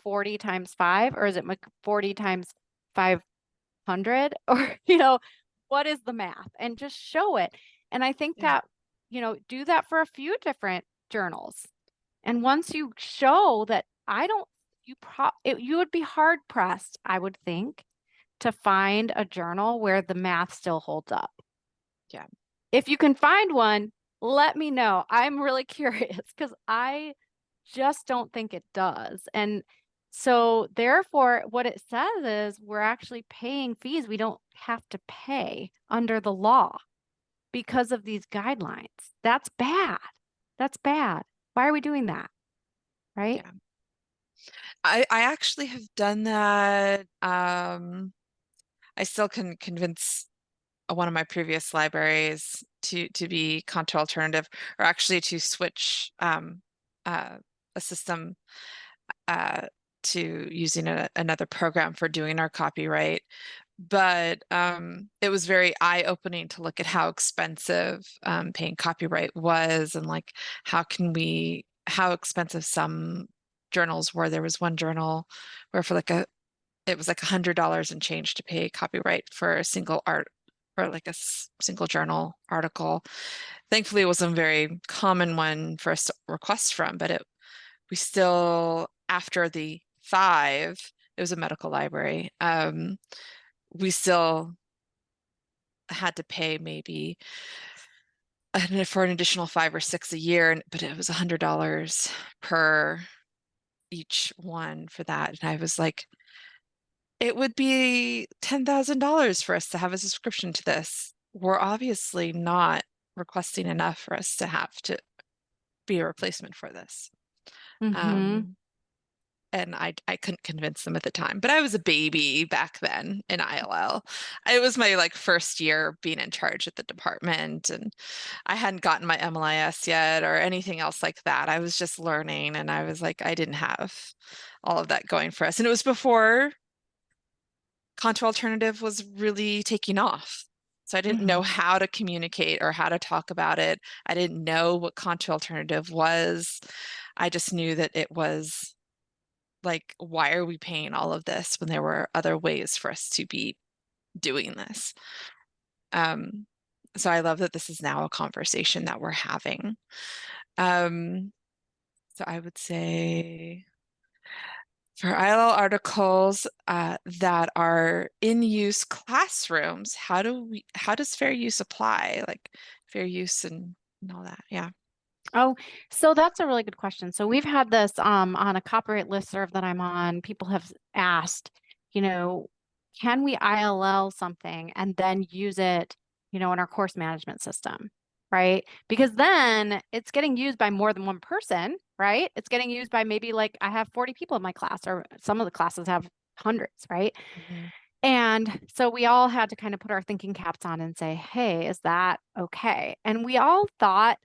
40 times 5, or is it 40 times 500? Or, what is the math? And just show it. And I think Yeah. that, do that for a few different journals. And once you show that, you would be hard pressed, I would think, to find a journal where the math still holds up. Yeah. If you can find one, let me know. I'm really curious because I just don't think it does. And so therefore, what it says is we're actually paying fees we don't have to pay under the law because of these guidelines. That's bad. That's bad. Why are we doing that? Right? Yeah. I actually have done that. I still can convince one of my previous libraries to be CONTU alternative, or actually to switch uh, a system uh, to using another program for doing our copyright. But it was very eye-opening to look at how expensive paying copyright was, and like how expensive some journals were. There was one journal where it was like $100 and change to pay copyright for a single art, or like a single journal article. Thankfully, it wasn't a very common one for us to request from, but we still, after the 5, it was a medical library. We still had to pay maybe for an additional 5 or 6 a year, but it was $100 per each one for that. And I was like, it would be $10,000 for us to have a subscription to this. We're obviously not requesting enough for us to have to be a replacement for this. Mm-hmm. And I couldn't convince them at the time, but I was a baby back then in ILL. It was my like first year being in charge at the department, and I hadn't gotten my MLIS yet or anything else like that. I was just learning, and I was like, I didn't have all of that going for us. And it was before CONTU Alternative was really taking off. So I didn't know Mm-hmm. how to communicate or how to talk about it. I didn't know what CONTU Alternative was. I just knew that it was like, why are we paying all of this when there were other ways for us to be doing this? So I love that this is now a conversation that we're having. So I would say for ILL articles that are in use classrooms, how does fair use apply? Like fair use and all that. Yeah. Oh, so that's a really good question. So we've had this on a copyright listserv that I'm on. People have asked, you know, can we ILL something and then use it, in our course management system, right? Because then it's getting used by more than one person, right? It's getting used by maybe like I have 40 people in my class, or some of the classes have hundreds, right? Mhm. And so we all had to kind of put our thinking caps on and say, hey, is that okay? And we all thought,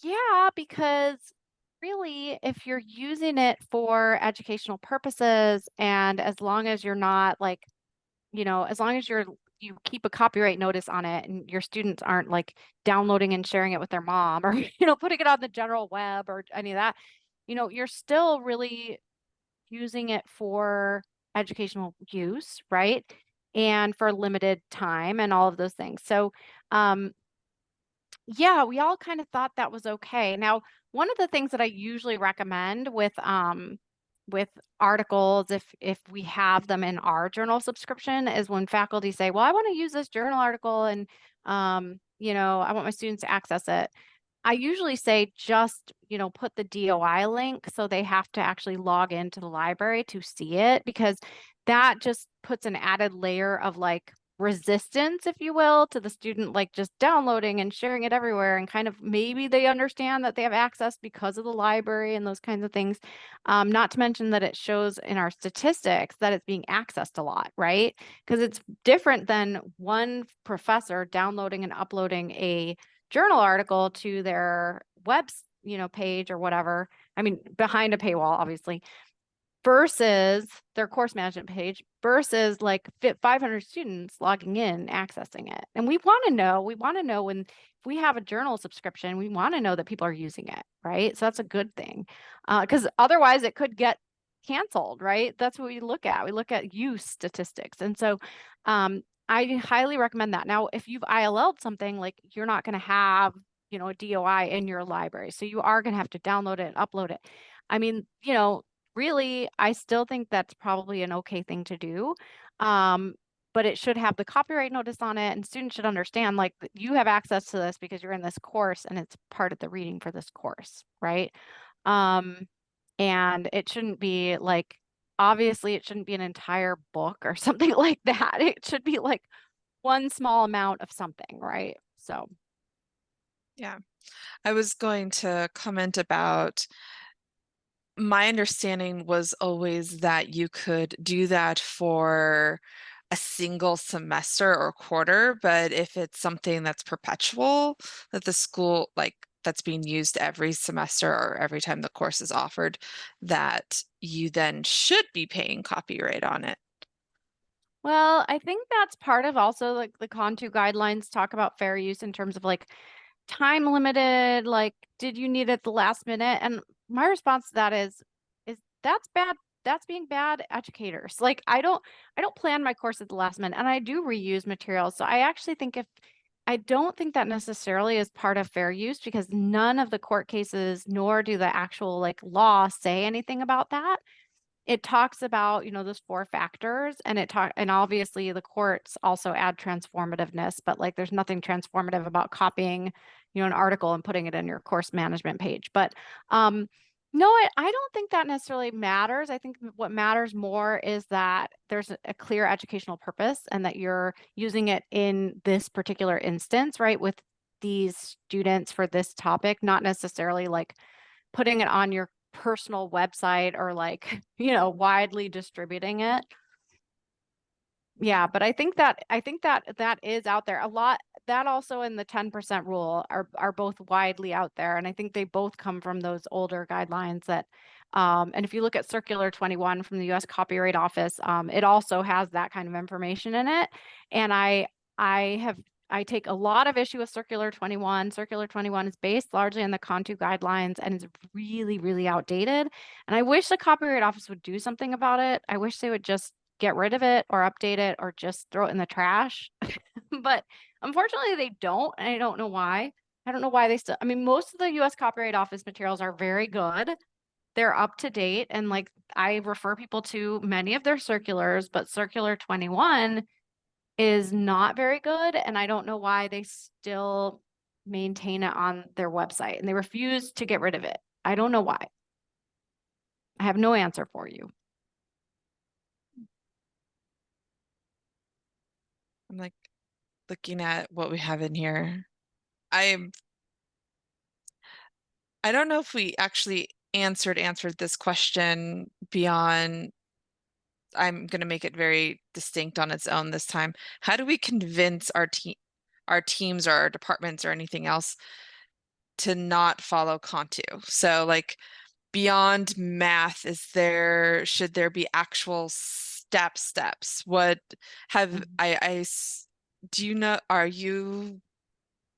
yeah, because really, if you're using it for educational purposes, and as long as you're not like, as long as you keep a copyright notice on it and your students aren't like downloading and sharing it with their mom, or, putting it on the general web or any of that, you're still really using it for educational use, right? And for limited time and all of those things. So, yeah, we all kind of thought that was okay. Now, one of the things that I usually recommend with articles, if we have them in our journal subscription, is when faculty say, well, I want to use this journal article and I want my students to access it. I usually say just, put the DOI link so they have to actually log into the library to see it, because that just puts an added layer of like resistance, if you will, to the student, like just downloading and sharing it everywhere. And kind of maybe they understand that they have access because of the library and those kinds of things. Not to mention that it shows in our statistics that it's being accessed a lot, right? Because it's different than one professor downloading and uploading a journal article to their web, page or whatever. I mean, behind a paywall, obviously, versus their course management page versus like 500 students logging in, accessing it. And we want to know when, if we have a journal subscription, we want to know that people are using it, right? So that's a good thing. Because otherwise it could get canceled, right? That's what we look at. We look at use statistics. And so I highly recommend that. Now, if you've ILL'd something, like you're not going to have, a DOI in your library. So you are going to have to download it and upload it. I mean, really, I still think that's probably an okay thing to do. But it should have the copyright notice on it, and students should understand like you have access to this because you're in this course and it's part of the reading for this course, right? And it shouldn't be like, obviously it shouldn't be an entire book or something like that. It should be like one small amount of something, right? So Yeah, I was going to comment about, my understanding was always that you could do that for a single semester or quarter, but if it's something that's perpetual, that the school, like, that's being used every semester or every time the course is offered, that you then should be paying copyright on it. well, I think that's part of also like the CONTU guidelines talk about fair use in terms of like time limited, like did you need it the last minute? And my response to that is that's bad. That's being bad educators. Like I don't plan my course at the last minute, and I do reuse materials. So I actually think, if I don't think that necessarily is part of fair use, because none of the court cases nor do the actual like law say anything about that. It talks about, those 4 factors, and and obviously the courts also add transformativeness, but like there's nothing transformative about copying, an article and putting it in your course management page. But no, I don't think that necessarily matters. I think what matters more is that there's a clear educational purpose and that you're using it in this particular instance, right, with these students for this topic, not necessarily like putting it on your personal website or like, widely distributing it. Yeah, but I think that that is out there a lot. That also in the 10% rule are both widely out there. And I think they both come from those older guidelines that and if you look at Circular 21 from the US Copyright Office, it also has that kind of information in it. And I take a lot of issue with Circular 21. Circular 21 is based largely on the CONTU guidelines and is really, really outdated. And I wish the Copyright Office would do something about it. I wish they would just get rid of it or update it or just throw it in the trash. But unfortunately they don't, and I don't know why. I don't know why they still, I mean, most of the US Copyright Office materials are very good. They're up to date, and like I refer people to many of their circulars, but Circular 21 is not very good, and I don't know why they still maintain it on their website and they refuse to get rid of it. I don't know why. I have no answer for you. I'm like looking at what we have in here. I don't know if we actually answered this question beyond, I'm going to make it very distinct on its own this time. How do we convince our teams or our departments or anything else to not follow CONTU? So like beyond math, should there be actual steps? What have do you know, are you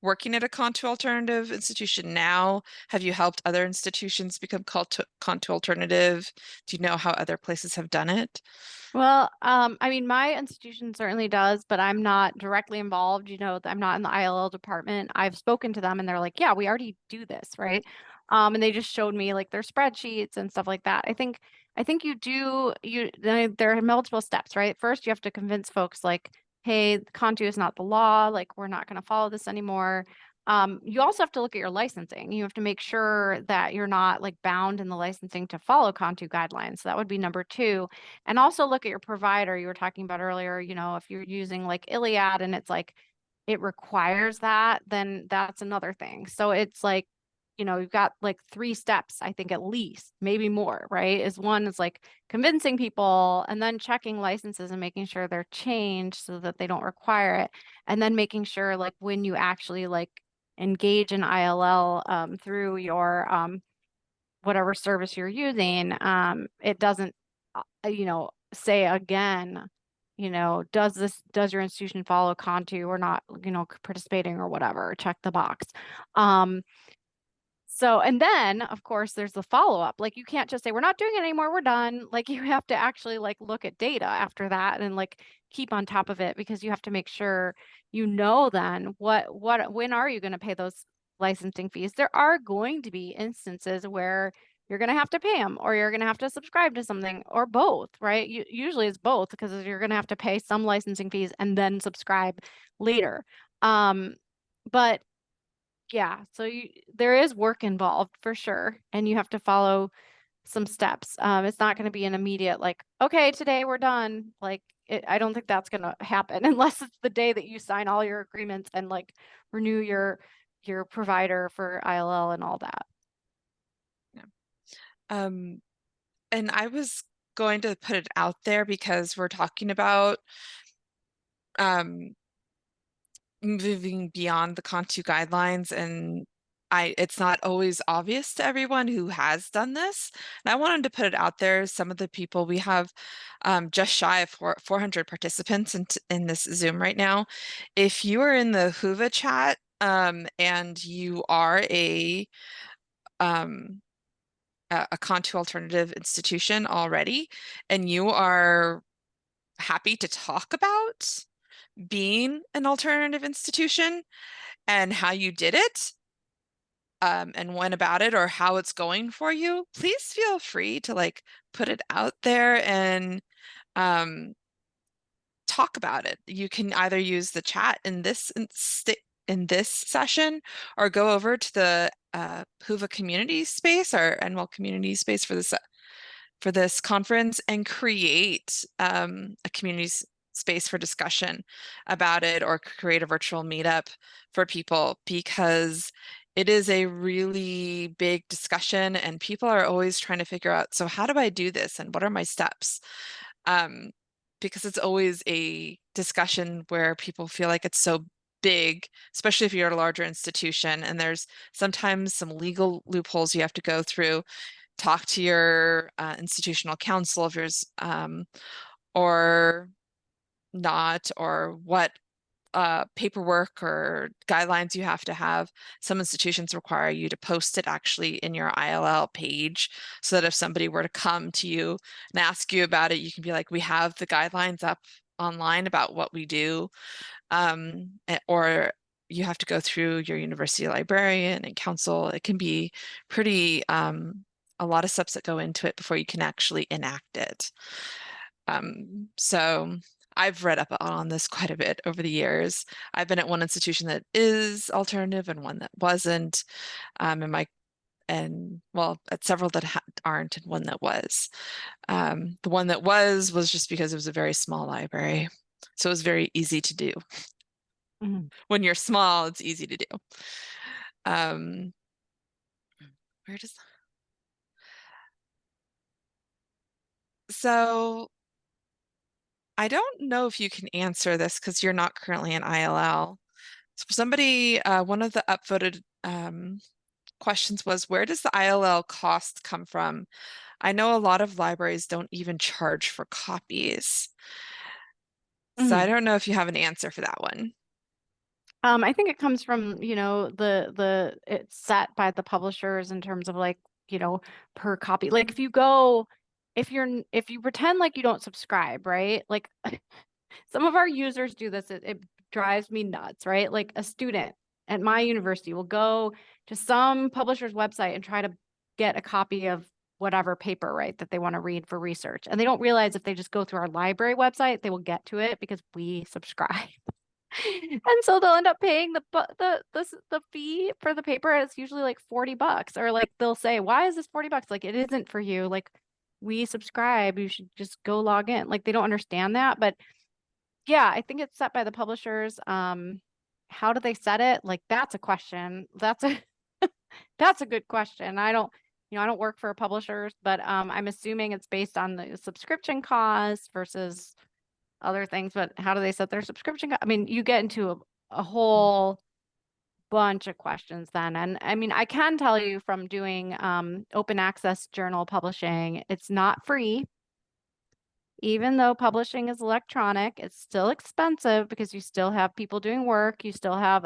working at a CONTU alternative institution now? Have you helped other institutions become CONTU alternative? Do you know how other places have done it? Well, I mean, my institution certainly does, but I'm not directly involved. I'm not in the ILL department. I've spoken to them and they're like, yeah, we already do this, right? And they just showed me like their spreadsheets and stuff like that. I think there are multiple steps, right? First, you have to convince folks like, hey, CONTU is not the law. Like, we're not going to follow this anymore. You also have to look at your licensing. You have to make sure that you're not like bound in the licensing to follow CONTU guidelines. So that would be number two. And also look at your provider. You were talking about earlier, you know, if you're using like Iliad and it's like it requires that, then that's another thing. So it's like, you know, you've got like 3 steps, I think at least, maybe more, right? Is one is like convincing people and then checking licenses and making sure they're changed so that they don't require it. And then making sure like when you actually like engage in ILL through your whatever service you're using, it doesn't, you know, say again, you know, does your institution follow CONTU or not, you know, participating or whatever, check the box. So, and then of course there's the follow-up. Like you can't just say, we're not doing it anymore, we're done. Like you have to actually like look at data after that and like keep on top of it because you have to make sure you know then when are you going to pay those licensing fees? There are going to be instances where you're going to have to pay them or you're going to have to subscribe to something or both, right? Usually it's both because you're going to have to pay some licensing fees and then subscribe later. But yeah, so there is work involved for sure, and you have to follow some steps. It's not going to be an immediate like, okay, today we're done. Like, I don't think that's going to happen unless it's the day that you sign all your agreements and like renew your provider for ILL and all that. Yeah. And I was going to put it out there because we're talking about moving beyond the CONTU guidelines, and it's not always obvious to everyone who has done this. And I wanted to put it out there. Some of the people we have just shy of 400 participants in this Zoom right now. If you are in the Whova chat and you are um, a CONTU alternative institution already, and you are happy to talk about being an alternative institution and how you did it and went about it or how it's going for you, please feel free to like put it out there and talk about it. You can either use the chat in this session or go over to the Whova community space or NWILL community space for this conference and create a community space for discussion about it or create a virtual meetup for people because it is a really big discussion and people are always trying to figure out, so how do I do this and what are my steps? Because it's always a discussion where people feel like it's so big, especially if you're at a larger institution and there's sometimes some legal loopholes you have to go through. Talk to your institutional counsel if there's or not, or what paperwork or guidelines you have to have. Some institutions require you to post it actually in your ILL page so that if somebody were to come to you and ask you about it, you can be like, we have the guidelines up online about what we do. Or you have to go through your university librarian and counsel. It can be pretty a lot of steps that go into it before you can actually enact it. So I've read up on this quite a bit over the years. I've been at one institution that is alternative and one that wasn't, and well, at several that aren't and one that was. The one that was just because it was a very small library. So it was very easy to do. Mm-hmm. When you're small, it's easy to do. Where does so I don't know if you can answer this because you're not currently in ILL. So somebody, one of the upvoted questions was, where does the ILL cost come from? I know a lot of libraries don't even charge for copies. So I don't know if you have an answer for that one. I think it comes from, you know, it's set by the publishers in terms of like, you know, per copy. Like if you pretend like you don't subscribe, right? Like some of our users do this. It drives me nuts, right? Like a student at my university will go to some publisher's website and try to get a copy of whatever paper, right, that they want to read for research. And they don't realize if they just go through our library website, they will get to it because we subscribe. And so they'll end up paying the fee for the paper. It's usually like $40, or like they'll say, why is this $40? Like, it isn't for you. Like, we subscribe, you should just go log in. Like, they don't understand that. But yeah, I think it's set by the publishers. How do they set it? Like, that's a question. That's a good question. I don't work for publishers, but I'm assuming it's based on the subscription cost versus other things. But how do they set their subscription I mean, you get into a whole bunch of questions then. And I mean, I can tell you from doing open access journal publishing, it's not free. Even though publishing is electronic, it's still expensive because you still have people doing work. You still have,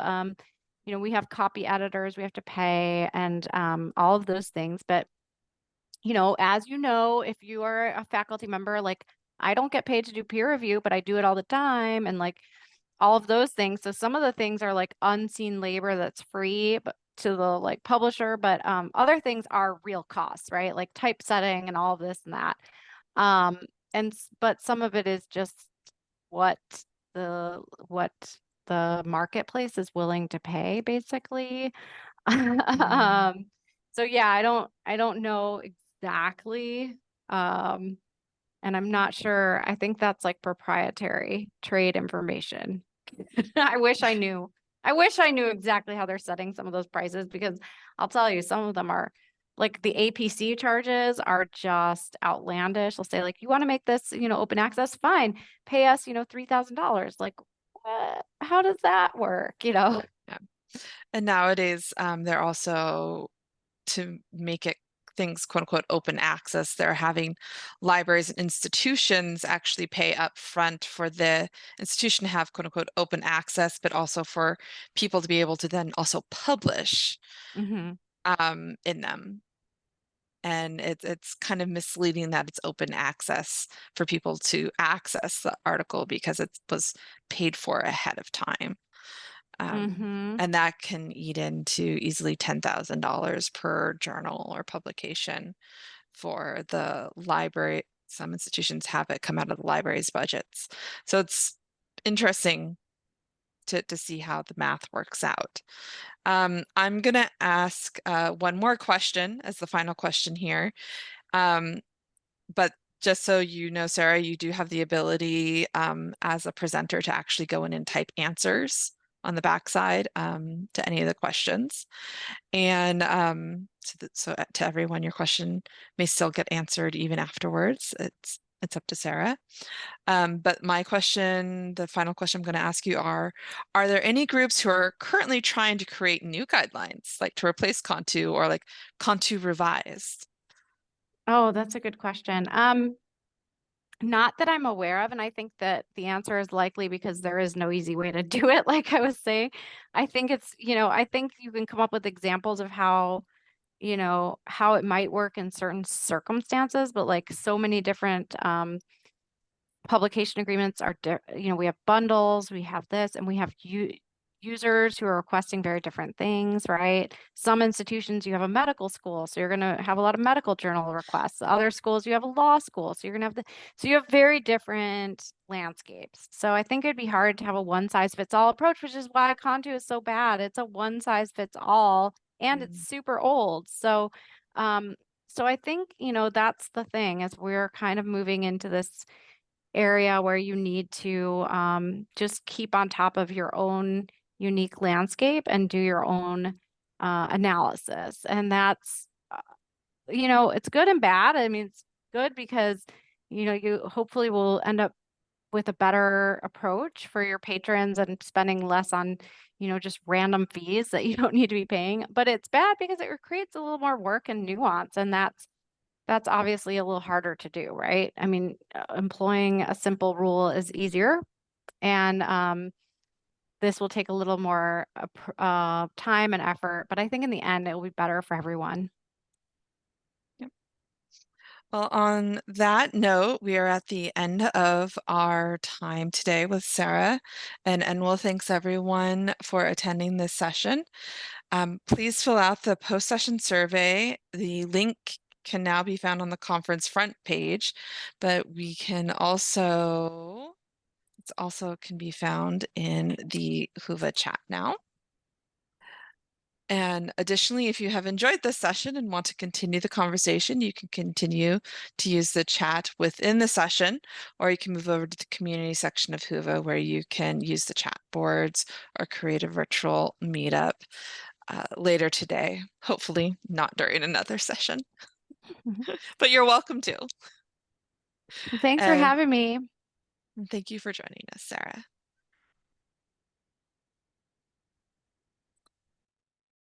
we have copy editors we have to pay, and all of those things. But, as you know, if you are a faculty member, like, I don't get paid to do peer review, but I do it all the time. And like all of those things. So some of the things are like unseen labor that's free but to the like publisher, but other things are real costs, right? Like typesetting and all of this and that. Um, but some of it is just what what the marketplace is willing to pay, basically. So yeah, I don't know exactly. And I'm not sure. I think that's like proprietary trade information. I wish I knew. I wish I knew exactly how they're setting some of those prices, because I'll tell you, some of them are like the APC charges are just outlandish. They'll say like, you want to make this, open access? Fine. Pay us, $3,000. Like, what? How does that work? Yeah. And nowadays, they're also, to make it things quote unquote open access, they're having libraries and institutions actually pay up front for the institution to have quote unquote open access, but also for people to be able to then also publish in them. And it's kind of misleading that it's open access for people to access the article because it was paid for ahead of time. And that can eat into easily $10,000 per journal or publication for the library. Some institutions have it come out of the library's budgets. So it's interesting to see how the math works out. I'm going to ask one more question as the final question here. But just so you know, Sarah, you do have the ability as a presenter to actually go in and type answers on the backside to any of the questions. And so to everyone, your question may still get answered even afterwards. It's up to Sarah. But my question, the final question I'm going to ask you are there any groups who are currently trying to create new guidelines, like to replace CONTU or like CONTU revised? Oh, that's a good question. Not that I'm aware of, and I think that the answer is likely because there is no easy way to do it, like I was saying. I think I think you can come up with examples of how it might work in certain circumstances, but like so many different publication agreements are, we have bundles, we have this, and we have users who are requesting very different things, right? Some institutions, you have a medical school, so you're going to have a lot of medical journal requests. Other schools, you have a law school, so you're going to have so you have very different landscapes. So I think it'd be hard to have a one size fits all approach, which is why CONTU is so bad. It's a one size fits all, and it's super old. So, so I think, that's the thing, is we're kind of moving into this area where you need to just keep on top of your own unique landscape and do your own analysis. And that's, it's good and bad. I mean, it's good because, you hopefully will end up with a better approach for your patrons and spending less on, just random fees that you don't need to be paying. But it's bad because it creates a little more work and nuance. And that's obviously a little harder to do, right? I mean, employing a simple rule is easier, and this will take a little more time and effort, but I think in the end, it will be better for everyone. Yep. Well, on that note, we are at the end of our time today with Sarah, and NWILL thanks everyone for attending this session. Please fill out the post-session survey. The link can now be found on the conference front page, but we can also It also can be found in the Whova chat now. And additionally, if you have enjoyed this session and want to continue the conversation, you can continue to use the chat within the session, or you can move over to the community section of Whova where you can use the chat boards or create a virtual meetup later today, hopefully not during another session, but you're welcome to. Well, thanks for And having me. thank you for joining us, Sarah.